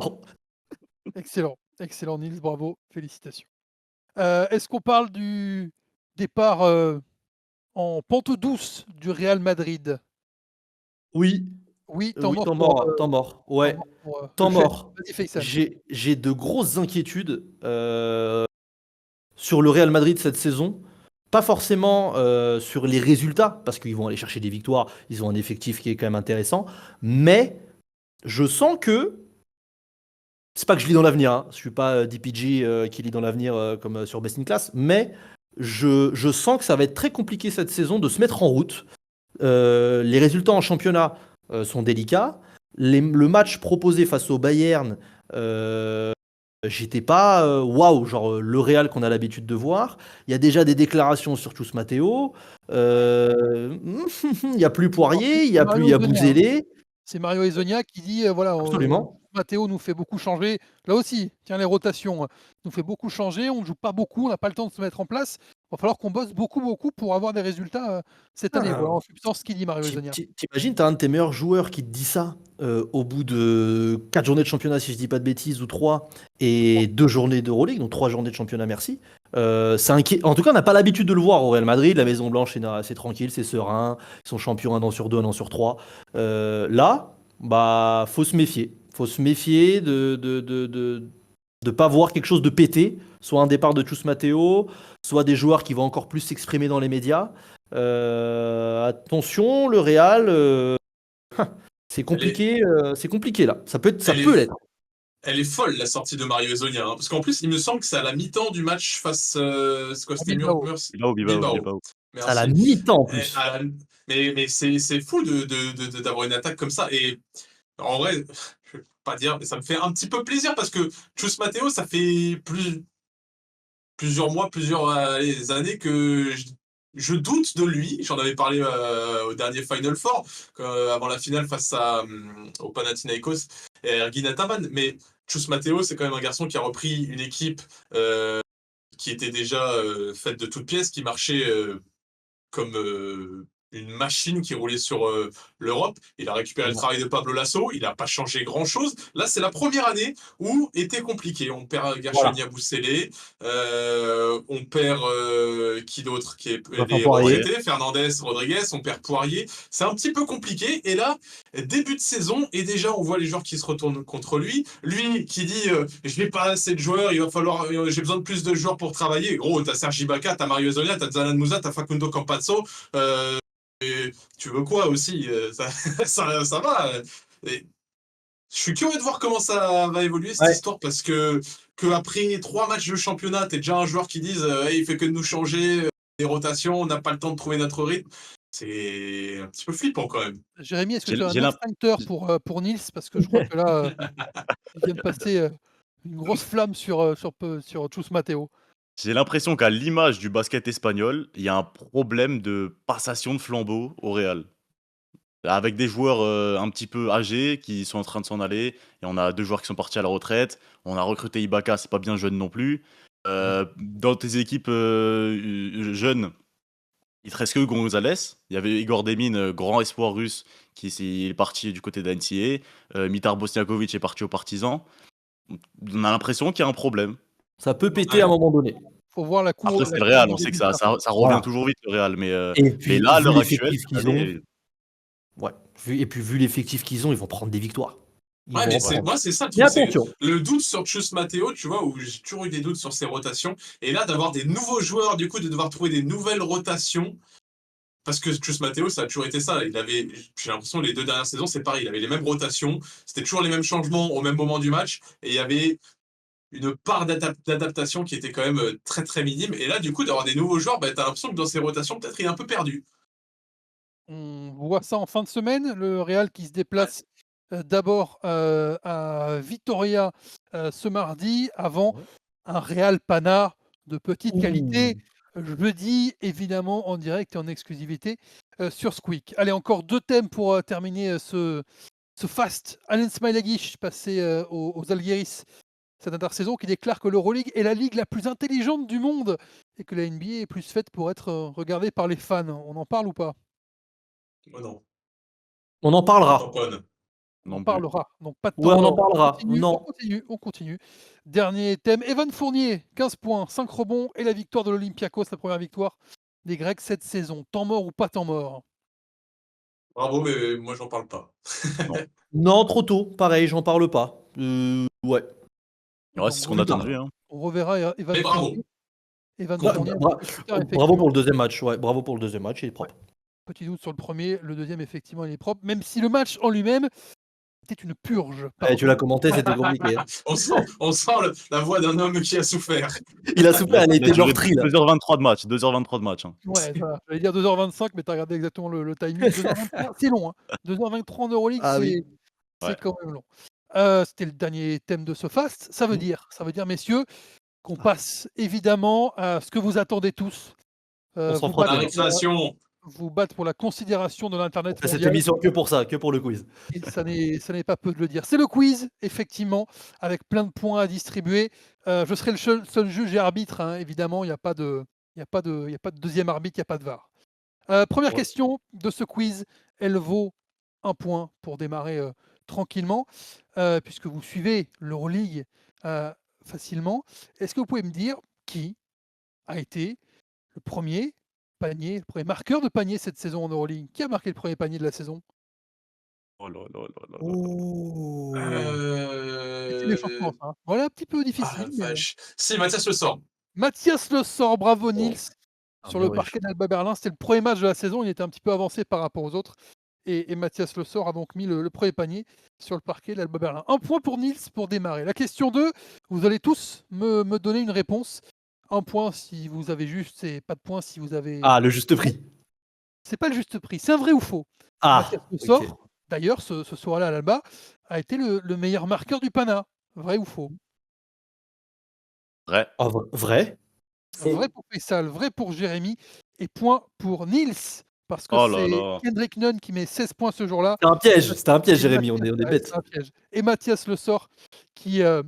Excellent, excellent Nils, bravo, félicitations. Est-ce qu'on parle du départ en pente douce du Real Madrid? Oui, Oui, temps oui, mort temps pour, mort, temps mort. Ouais, pour, temps le chef. mort. Vas-y Faisal. J'ai de grosses inquiétudes sur le Real Madrid cette saison. Pas forcément sur les résultats, parce qu'ils vont aller chercher des victoires, ils ont un effectif qui est quand même intéressant, mais je sens que, c'est pas que je lis dans l'avenir, hein, je suis pas DPG qui lit dans l'avenir comme sur Best in Class, mais je sens que ça va être très compliqué cette saison de se mettre en route. Les résultats en championnat sont délicats. Le match proposé face au Bayern, j'étais pas waouh, genre le Real qu'on a l'habitude de voir. Il y a déjà des déclarations sur Chus Matteo. Il n'y a plus Poirier, il y a plus, il y a Bouzélé. C'est Mario Hezonja qui dit voilà, Absolument. Matteo nous fait beaucoup changer. Là aussi, tiens, les rotations nous fait beaucoup changer. On ne joue pas beaucoup, on n'a pas le temps de se mettre en place. va falloir qu'on bosse beaucoup pour avoir des résultats cette année. Voilà en substance ce qu'il dit Mario Hezonja. T'imagines, t'as un de tes meilleurs joueurs qui te dit ça au bout de 4 journées de championnat, si je dis pas de bêtises, ou 3, et 2 journées d'Euroleague, donc 3 journées de championnat, merci. C'est inquiet. En tout cas, on n'a pas l'habitude de le voir au Real Madrid. La Maison Blanche, c'est tranquille, c'est serein. Ils sont champions 1 an sur 2, 1 an sur 3. Là, bah, faut se méfier. Faut se méfier de pas voir quelque chose de pété, soit un départ de Chus Mateo, soit des joueurs qui vont encore plus s'exprimer dans les médias. Attention, le Real, c'est compliqué là. Ça peut l'être. Elle est folle la sortie de Mario Hezonja, hein, parce qu'en plus il me semble que c'est à la mi-temps du match face c'est quoi, c'était Bilbao. Bilbao. C'est à la Merci. mi-temps en plus. Mais c'est fou d'avoir une attaque comme ça. Et en vrai, je vais pas dire, mais ça me fait un petit peu plaisir parce que Chus Mateo, ça fait plusieurs mois, plusieurs années que je doute de lui. J'en avais parlé au dernier Final Four, avant la finale face au Panathinaikos et à Ergin Ataman. Mais Chus Mateo, c'est quand même un garçon qui a repris une équipe qui était déjà faite de toutes pièces, qui marchait comme une machine qui roulait sur l'Europe. Il a récupéré le travail de Pablo Lasso, il n'a pas changé grand-chose. Là, c'est la première année où était compliqué. On perd Gershoni Aboussele, on perd qui d'autre qui est les retraités, Fernandez, Rodriguez, on perd Poirier. C'est un petit peu compliqué. Et là, début de saison, et déjà, on voit les joueurs qui se retournent contre lui. Lui qui dit je n'ai pas assez de joueurs, il va falloir, j'ai besoin de plus de joueurs pour travailler. Gros, t'as Serge Ibaka, t'as Mario Hezonja, t'as Zalan Moussa, t'as Facundo Campazzo. Et tu veux quoi aussi ça va. Et je suis curieux de voir comment ça va évoluer cette histoire parce que après 3 matchs de championnat, t'es déjà un joueur qui disent il fait que de nous changer les rotations, on n'a pas le temps de trouver notre rythme. C'est un petit peu flippant quand même. Jérémy, est-ce que tu as un extincteur pour Nils? Parce que je crois que là, il vient de passer une grosse flamme sur Chus Mateo. J'ai l'impression qu'à l'image du basket espagnol, il y a un problème de passation de flambeau au Real. Avec des joueurs un petit peu âgés qui sont en train de s'en aller. Et on a 2 joueurs qui sont partis à la retraite. On a recruté Ibaka, c'est pas bien jeune non plus. Dans tes équipes jeunes, il te reste que Gonzalez. Il y avait Igor Demin, grand espoir russe, qui est parti du côté de la NCAA. Mitar Bosniakovic est parti au Partisan. On a l'impression qu'il y a un problème. Ça peut péter à un moment donné. Faut voir la cour. Après, c'est le Real, on sait que ça revient toujours vite, le Real. Mais là, à l'heure actuelle, et puis vu l'effectif qu'ils ont, ils vont prendre des victoires. Moi, c'est ça. Le doute sur Chus Mateo, tu vois, où j'ai toujours eu des doutes sur ses rotations. Et là, d'avoir des nouveaux joueurs, du coup, de devoir trouver des nouvelles rotations. Parce que Chus Mateo, ça a toujours été ça. J'ai l'impression, les 2 dernières saisons, c'est pareil. Il avait les mêmes rotations. C'était toujours les mêmes changements au même moment du match. Et il y avait une part d'adaptation qui était quand même très, très minime. Et là, du coup, d'avoir des nouveaux joueurs, t'as l'impression que dans ses rotations, peut-être, il est un peu perdu. On voit ça en fin de semaine, le Real qui se déplace d'abord à Vitoria ce mardi, avant un Real Pana de petite qualité. Je le dis évidemment en direct et en exclusivité sur Squeak. Allez, encore 2 thèmes pour terminer ce fast. Alen Smailagic passé aux Algéris cette intersaison, qui déclare que l'Euroleague est la ligue la plus intelligente du monde et que la NBA est plus faite pour être regardée par les fans. On en parle ou pas? Non. On en parlera. On en parlera. Donc pas de temps. Ouais, on en parlera. On continue. Dernier thème, Evan Fournier, 15 points, 5 rebonds et la victoire de l'Olympiakos, la première victoire des Grecs cette saison. Temps mort ou pas temps mort? Bravo, mais moi, j'en parle pas. Non, trop tôt. Pareil, j'en parle pas. Ouais. C'est ce qu'on attendait. Hein. On reverra Evan Fournier. Bravo pour le deuxième match. Ouais, bravo pour le deuxième match, il est propre. Petit doute sur le premier, le deuxième, effectivement, il est propre. Même si le match en lui-même était une purge. Tu l'as commenté, c'était compliqué. on sent la voix d'un homme qui a souffert. Il a souffert, elle a été meurtrie. 2h23 de match. 2h23 de match. Hein. Ouais, j'allais dire 2h25, mais tu as regardé exactement le timing. 2h23, c'est long. Hein. 2h23 en Euroleague, c'est quand même long. C'était le dernier thème de ce fast. Ça veut dire, messieurs, qu'on passe évidemment à ce que vous attendez tous. On s'en fera la récréation. Vous battre pour la considération de l'Internet mondial. Cette émission que pour ça, que pour le quiz. Et ça n'est pas peu de le dire. C'est le quiz, effectivement, avec plein de points à distribuer. Je serai le seul juge et arbitre, hein, évidemment, il n'y a pas de Il n'y a pas de deuxième arbitre, il n'y a pas de VAR. Première Ouais. question de ce quiz, elle vaut 1 point pour démarrer tranquillement, puisque vous suivez l'Euroleague facilement. Est-ce que vous pouvez me dire qui a été le premier marqueur de panier cette saison en Euroleague? Qui a marqué le premier panier de la saison? Oh là là là là là. Oh. C'est méchant, je pense, hein. Voilà, un petit peu Ah, difficile, mais vache. Si, Mathias Le Sort. Mathias Le Sort, bravo Oh. Nils, Ah, sur bien le oui, parquet d'Alba Berlin. C'était le premier match de la saison, il était un petit peu avancé par rapport aux autres. Et Mathias Le Sort a donc mis le premier panier sur le parquet d'Alba Berlin. 1 point pour Nils pour démarrer. La question 2, vous allez tous me donner une réponse. 1 point si vous avez juste et pas de point si vous avez. Ah, le juste prix. C'est pas le juste prix, c'est un vrai ou faux. Ah, Mathias Le ok. Sort, d'ailleurs, ce soir-là à l'Alba, a été le meilleur marqueur du Pana. Vrai ou faux? Vrai. Ah, vrai? Vrai pour Faisal, vrai pour Jérémy et point pour Nils, parce que Oh là c'est là. Kendrick Nunn qui met 16 points ce jour-là. C'était un piège, Et Jérémy, on Mathias, est ouais, bête. c'est un piège. Et Mathias Le Sort qui a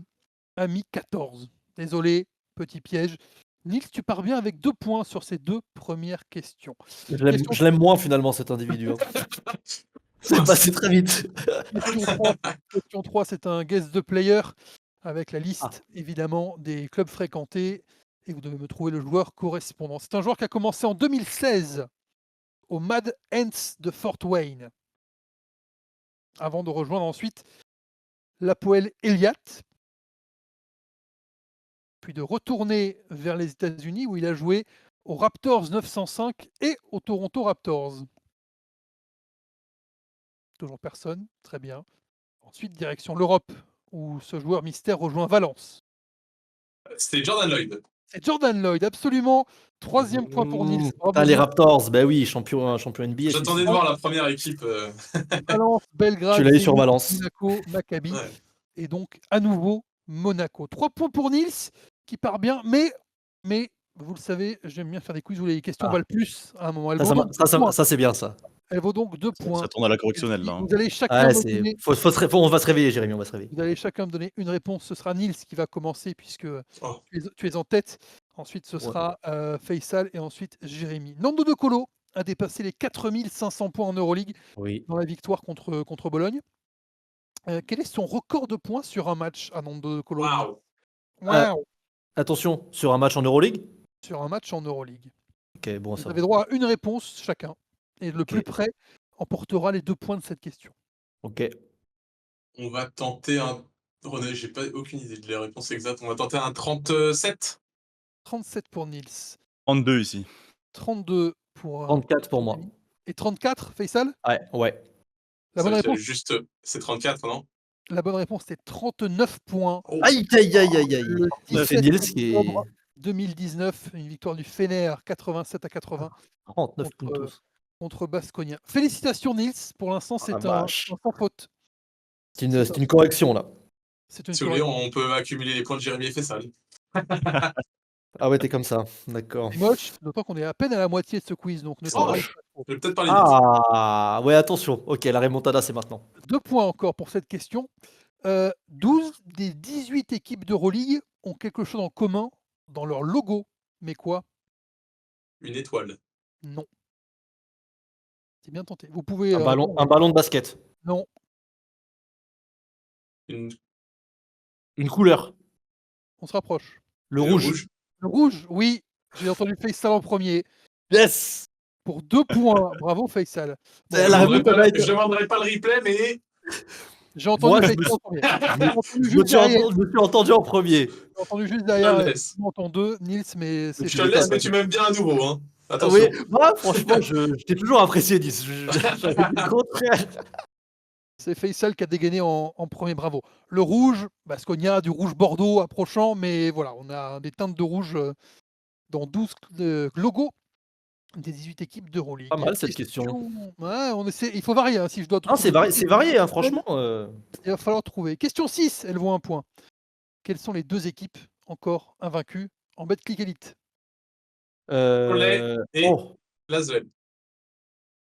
mis 14. Désolé, petit piège. Nils, tu pars bien avec 2 points sur ces 2 premières questions. Question Je l'aime moins finalement cet individu, hein. C'est passé très vite. Question 3, c'est un guest de player avec la Ah. liste évidemment des clubs fréquentés et vous devez me trouver le joueur correspondant. C'est un joueur qui a commencé en 2016 au Mad Ants de Fort Wayne avant de rejoindre ensuite l'Hapoel Eliat, puis de retourner vers les États-Unis où il a joué aux Raptors 905 et aux Toronto Raptors. Toujours personne, très bien. Ensuite, direction l'Europe, où ce joueur mystère rejoint Valence. C'était Jordan Lloyd. C'est Jordan Lloyd, absolument. 3e point pour Nils. Bravo, Putain, les Nils. Raptors, bah oui, champion NBA. J'attendais de voir la première équipe. Valence, Belgrade, Tu l'as eu sur Zénith, Valence. Monaco, Maccabi. Ouais. Et donc, à nouveau, Monaco. 3 points pour Nils, qui part bien. Mais vous le savez, j'aime bien faire des quiz où les questions Ah. valent plus à un moment. Ça, c'est bien ça. Elle vaut donc 2 points. Ça tourne à la correctionnelle là. Vous allez chacun Ouais, me donner on va se réveiller, Jérémy, on va se réveiller. Vous allez chacun me donner une réponse. Ce sera Nils qui va commencer puisque Oh. tu es en tête. Ensuite, ce Ouais. sera Faisal et ensuite Jérémy. Nando De Colo a dépassé les 4500 points en Euroleague Oui. dans la victoire contre Bologne. Quel est son record de points sur un match à Nando De Colo? Waouh. Waouh. Attention, sur un match en Euroleague. Sur un match en Euroleague. Ok, bon, Vous ça avez va. droit à une réponse chacun. Et le plus Ok. près emportera les 2 points de cette question. Ok. On va tenter un. René, j'ai pas aucune idée de la réponse exacte. On va tenter un 37. 37 pour Nils. 32 ici. 32 pour 34 pour moi. Jérémy. Et 34, Faisal? Ouais. La bonne réponse, Juste, c'est 34, non? La bonne réponse c'est 39 points. Oh. Aïe. Le C'est 17 Nils qui est octobre 2019, une victoire du Fener 87-80 39 contre, puntos. contre Baskonia. Félicitations Nils, pour l'instant Ah, c'est la un vache. sans faute. C'est une correction là. C'est une Si vous voulez, correction. on peut accumuler les points de Jérémy et Fessal. Ah ouais, t'es comme ça. D'accord. C'est moche, d'autant qu'on est à peine à la moitié de ce quiz, donc ne Oh. t'emballe pas trop. Je vais peut-être parler vite. Ah ouais, attention. Ok, la remontada, c'est maintenant. 2 points encore pour cette question. 12 des 18 équipes d'Euroleague ont quelque chose en commun dans leur logo. Mais quoi? Une étoile. Non. C'est bien tenté. Vous pouvez. Un ballon de basket. Non. Une couleur. On se rapproche. Le rouge. Le rouge, oui. J'ai entendu Faisal en premier. Yes. Pour 2 points. Bravo Faisal. Bon, La Je remontada était- demanderai pas le replay, mais j'ai entendu Moi, je Faisal me en premier. J'ai entendu Je me juste derrière. suis entendu en premier. J'ai entendu juste je te derrière. le laisse. J'entends 2, Nils, mais c'est Je te le laisse, mais tu m'aimes bien à nouveau. Hein. Attention. Oui, moi, franchement, je t'ai toujours apprécié, 10. J'avais dit le contraire. c'est Faisal qui a dégainé en premier. Bravo. Le rouge, parce qu'on y a du rouge Bordeaux approchant, mais voilà, on a des teintes de rouge dans 12 logos des 18 équipes d'Euroleague. Pas mal cette question. Ouais, on essaie. Il faut varier. Hein, si je dois Ah, c'est varié, hein, franchement. Il va falloir trouver. Question 6, elle vaut 1 point. Quelles sont les 2 équipes encore invaincues en Betclic Elite? Et- Oh, Lasvel.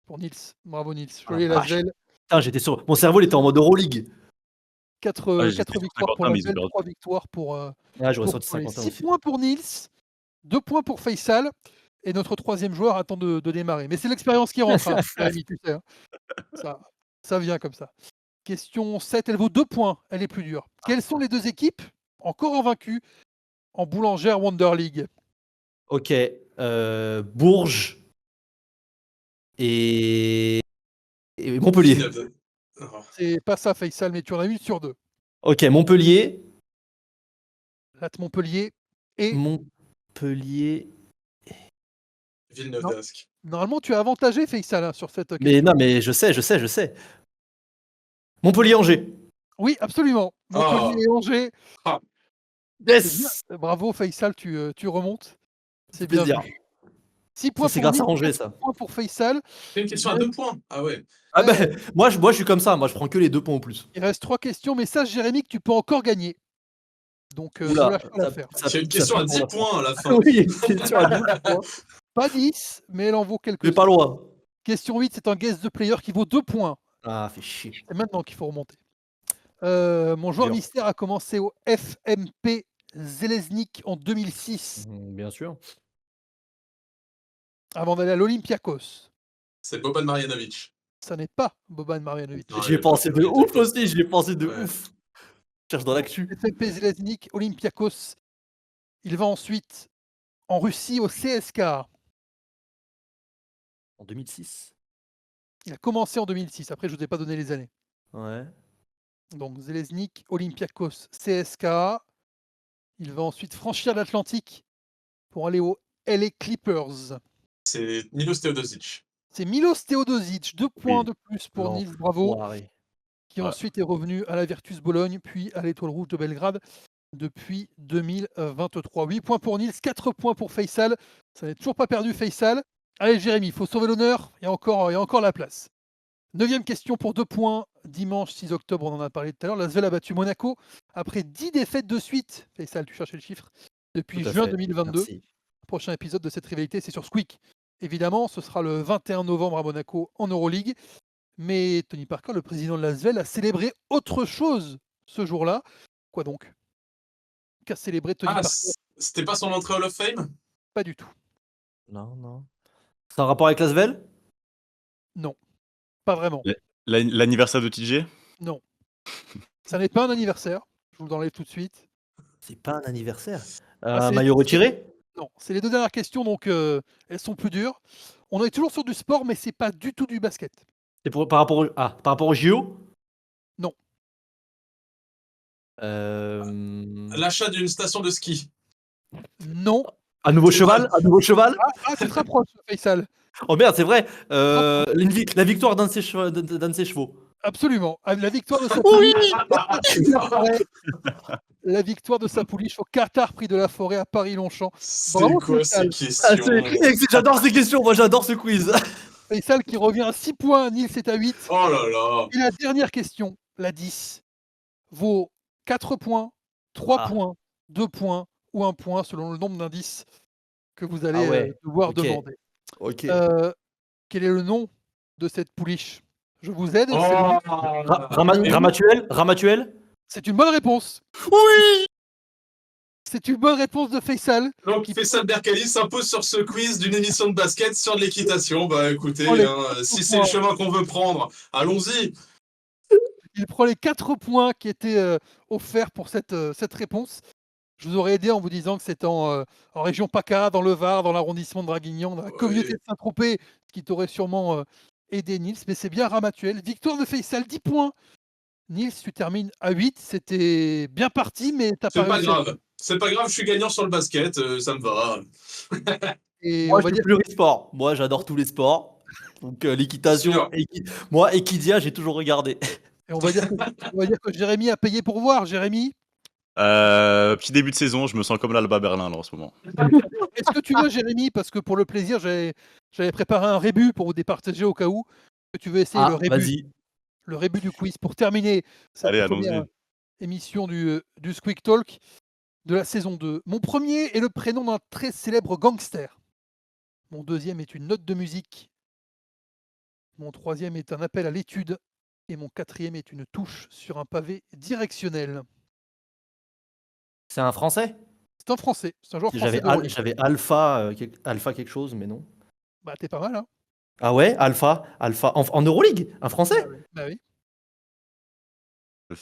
Pour Nils. Bravo Nils. Ah, Jolie vache. Lasvel. putain, j'étais sur. Mon cerveau, il était en mode Euroleague. 4 Ouais, j'étais sur victoires pour 51, mais ils ont Lasvel, perdu. 3 victoires pour Ah, j'aurais pour sorti Cholet. 51 6 aussi. points pour Nils. 2 points pour Faisal. Et notre troisième joueur attend de démarrer. Mais c'est l'expérience qui rentre, hein, Jérémy, tu sais, hein. Ça vient comme ça. Question 7, elle vaut 2 points. Elle est plus dure. Quelles sont les 2 équipes encore invaincues en Boulangère Wonder League? Ok. Bourges et Montpellier. Villeneuve. Oh. C'est pas ça, Faisal, mais tu en as une sur 2. Ok, Montpellier. Latte Montpellier et Montpellier. Villeneuve Non. d'Ascq. normalement tu as avantagé Faisal, hein, sur cette Mais question. non, mais je sais. Montpellier-Angers. Oui, absolument. Montpellier Ah. et Angers. Ah. C'est bien. Bravo Faisal, tu remontes. C'est bien plaisir. vu. 6 Ça, points c'est pour grâce à Nick, Angers, 4 ça. points pour Faisal. C'est une question à 2 points. Ah ouais. Ah Ouais. ben, moi, je suis comme ça. Moi, je prends que les 2 points en plus. Il reste 3 questions, mais sache Jérémy que tu peux encore gagner. Donc ne Oula, lâche pas l'affaire. C'est une question à 10 points à la fin. Oui, une question à 10 points. Pas 10, mais elle en vaut Mais quelques-uns. pas loin. Question 8, c'est un guess the player qui vaut 2 points. Ah, fait chier. C'est maintenant qu'il faut remonter. Mon joueur Dur. mystère a commencé au FMP Zeleznik en 2006, Bien sûr. avant d'aller à l'Olympiakos. C'est Boban Marjanovic. Ça n'est pas Boban Marjanovic. Non, J'y ai il pensé est de pas- ouf aussi. J'y ai pensé de Ouais. ouf. Cherche dans l'actu. FMP Zeleznik, Olympiakos. Il va ensuite en Russie au CSKA. En 2006. Il a commencé en 2006. Après, je ne vous ai pas donné les années. Ouais. Donc Zeleznik, Olympiakos, CSKA. Il va ensuite franchir l'Atlantique pour aller au LA Clippers. C'est Milos Teodosic. C'est Milos Teodosic, 2 points Oui. de plus pour Niels, bravo, L'enfoiré. qui Ouais. ensuite est revenu à la Virtus Bologne, puis à l'Étoile Rouge de Belgrade depuis 2023. 8 points pour Niels, 4 points pour Faisal. Ça n'est toujours pas perdu, Faisal. Allez, Jérémy, il faut sauver l'honneur, il y a encore la place. 9e question pour 2 points. Dimanche 6 octobre, on en a parlé tout à l'heure. L'Asvel a battu Monaco après 10 défaites de suite. Faisal, tu cherchais le chiffre. Depuis Tout à juin fait. 2022. Merci. Le prochain épisode de cette rivalité, c'est sur Squeak. Évidemment, ce sera le 21 novembre à Monaco en Euroleague. Mais Tony Parker, le président de l'Asvel, a célébré autre chose ce jour-là. Quoi donc? Qu'a célébré Tony Ah, Parker? c'était pas son entrée Hall of Fame? Pas du tout. Non. C'est un rapport avec Lasvel? Non. Pas vraiment. L'anniversaire de TJ? Non. Ça n'est pas un anniversaire. Je vous l'enlève tout de suite. C'est pas un anniversaire. Ah, Un c'est- maillot retiré? Non. C'est les 2 dernières questions, donc elles sont plus dures. On est toujours sur du sport, mais c'est pas du tout du basket. C'est par rapport au JO? Non. L'achat d'une station de ski. Non. Un nouveau C'est cheval? Un nouveau cheval? Tu te rapproches, Faisal. Oh merde, c'est vrai. La victoire d'un de ses chevaux. Absolument. La victoire de sa Oui. La victoire de sa pouliche au Qatar Prix de la Forêt à Paris-Longchamp. C'est Bravo, quoi ces Faisal. questions? J'adore ces questions. Moi, j'adore ce quiz. Faisal qui revient à 6 points, Nils est à 8. Oh là là. Et la dernière question, la 10, vaut 4 points, 3 Ah. points, 2 points ou 1 point selon le nombre d'indices que vous allez ouais. devoir Ok. demander. Ok. Quel est le nom de cette pouliche? Je vous aide. Oh. Ramatuel? C'est une bonne réponse. Oui. C'est une bonne réponse de Faisal. Donc, Faisal Berkali s'impose sur ce quiz d'une émission de basket sur de l'équitation. Bah écoutez, Oh, les si c'est le chemin qu'on veut prendre, allons-y. Il prend les 4 points qui étaient offerts pour cette réponse. Je vous aurais aidé en vous disant que c'était en région PACA, dans le Var, dans l'arrondissement de Draguignan, dans la communauté de Saint-Tropez, ce qui t'aurait sûrement aidé, Nils. Mais c'est bien Ramatuel. Victoire de Faisal, 10 points. Nils, tu termines à 8. C'était bien parti, mais t'as pas C'est pas réussi. grave. C'est pas grave, je suis gagnant sur le basket, ça me va. Et Moi, on je va suis dire plurisport. Moi, j'adore tous les sports. Donc, l'équitation. Sûr. Moi, Equidia, j'ai toujours regardé. Et on va dire que Jérémy a payé pour voir. Jérémy, Petit début de saison, je me sens comme l'Alba Berlin là, en ce moment. est-ce que tu veux, Jérémy, parce que pour le plaisir, j'avais préparé un rébut pour vous départager au cas où, que tu veux essayer Vas-y. le rébut du quiz pour terminer cette Allez, première allons-y. émission du Squeak Talk de la saison 2. Mon premier est le prénom d'un très célèbre gangster. Mon deuxième est une note de musique. Mon troisième est un appel à l'étude. Et mon quatrième est une touche sur un pavé directionnel. C'est un Français? C'est un Français, c'est un joueur français d'Euroleague. J'avais Alpha, Alpha quelque chose, mais non. Bah, t'es pas mal, hein. Ah ouais, Alpha en Euroleague, un Bah Français? oui. Bah oui.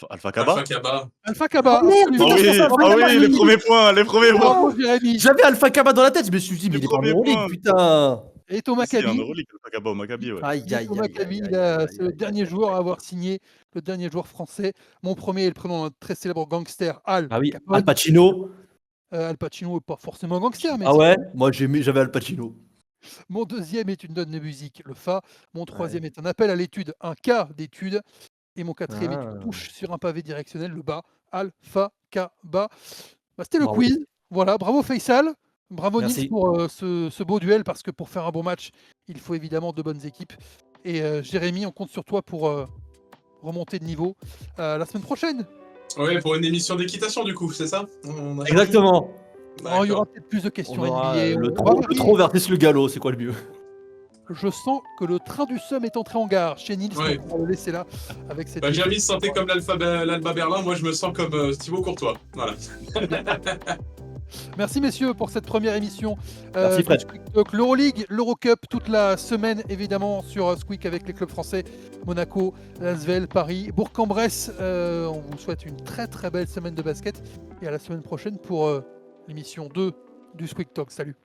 Alpha Kaba. Alpha Kaba. Alpha Kaba, Oh merde, absolument. Ah putain, je oui, pensais à Alpha ah Kaba, oui, oui. les premiers points, les premiers points. Bravo, Jérémy. J'avais Alpha Kaba dans la tête, je me suis dit, mais Le il est pas en premier Euroleague, point. putain. Et au Si, si, en Maccabi. Euroleague, Alpha Kaba au Maccabi, ouais. Aïe, aïe, Au aïe, Maccabi, aïe, c'est aïe, le aïe, dernier aïe, joueur aïe. à avoir signé, le dernier joueur français. Mon premier est le prénom d'un très célèbre gangster, Al Ah oui, Capone. Al Pacino. Al Pacino n'est pas forcément un gangster, mais Ah ouais, moi j'avais Al Pacino. mon deuxième est une donne de musique, le Fa. Mon troisième Ouais. est un appel à l'étude, un cas d'étude. Et mon quatrième est Ah. une touche sur un pavé directionnel, le bas, Alpha Kaba. Bah, c'était le Bravo. quiz. Voilà, bravo Faisal. Bravo Merci. Nils pour ce beau duel, parce que pour faire un bon match, il faut évidemment de bonnes équipes. Et Jérémy, on compte sur toi pour remonter de niveau la semaine prochaine. Ouais, pour une émission d'équitation, du coup, c'est ça? On a changé. Exactement. Oh, il y aura D'accord. peut-être plus de On questions aura NBA. le on va trop varier. versus le galop, c'est quoi le mieux? Je sens que le train du Somme est entré en gare chez Nils. Ouais. Donc on va le laisser là avec cette. Bah, Jérémy se sentait comme l'Alba Berlin, moi je me sens comme Thibaut Courtois. Voilà. Merci messieurs pour cette première émission. Merci, Fred. du Squeak Talk. L'Euroleague, l'Eurocup, toute la semaine évidemment sur Squeak avec les clubs français, Monaco, Lasvel, Paris, Bourg-en-Bresse. On vous souhaite une très très belle semaine de basket et à la semaine prochaine pour l'émission 2 du Squeak Talk. Salut.